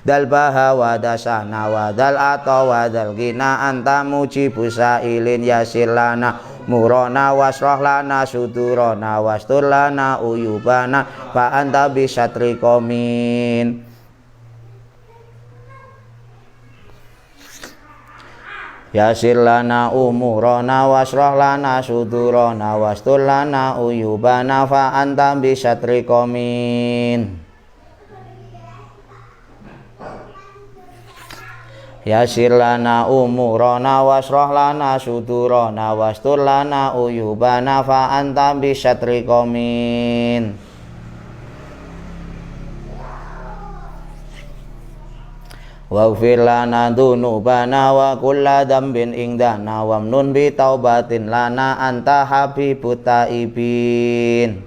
dal baha wa dasana wa dal ata wa dal gina anta mujibu sailin yasir lana murona wasrah lana sudurona wastur lana uyubana fa anta bisatri qomin. Yasir lana umurona wasrah lana sudurona wastur lana uyubana fa anta bisatri qomin. Yasir lana umurona wasrah lana sudurona wastur lana uyubana fa anta bisatri qomin. Waghfir lana dzunubana wa kulla dzambin indana wamnun bi taubatin lana anta habibut taibin.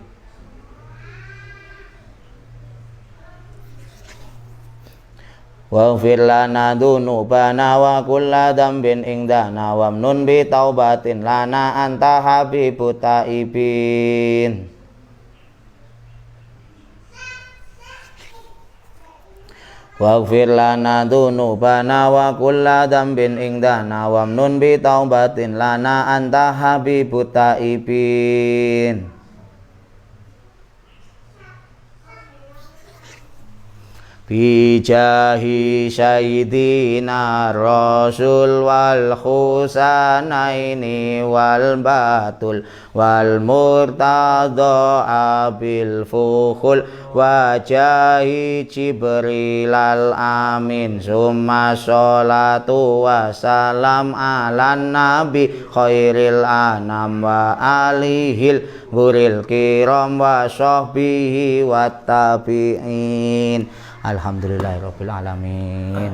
Waghfir lana dzunubana wa kulla dzambin indana wamnun bi taubatin lana anta habibut taibin. Waghfir lana dzunubana wa kulla dzambin indana wamnun bi taubatin lana anta habibut taibin. bijahi sayyidina rasul wal husanaini wal batul wal murtadha abil fukhul wajahi jibril al amin summa sholatu wassalam ala nabi khairil anam wa alihil buril kiram wa sahbihi wat tabi'in. Alhamdulillahirabbil alamin.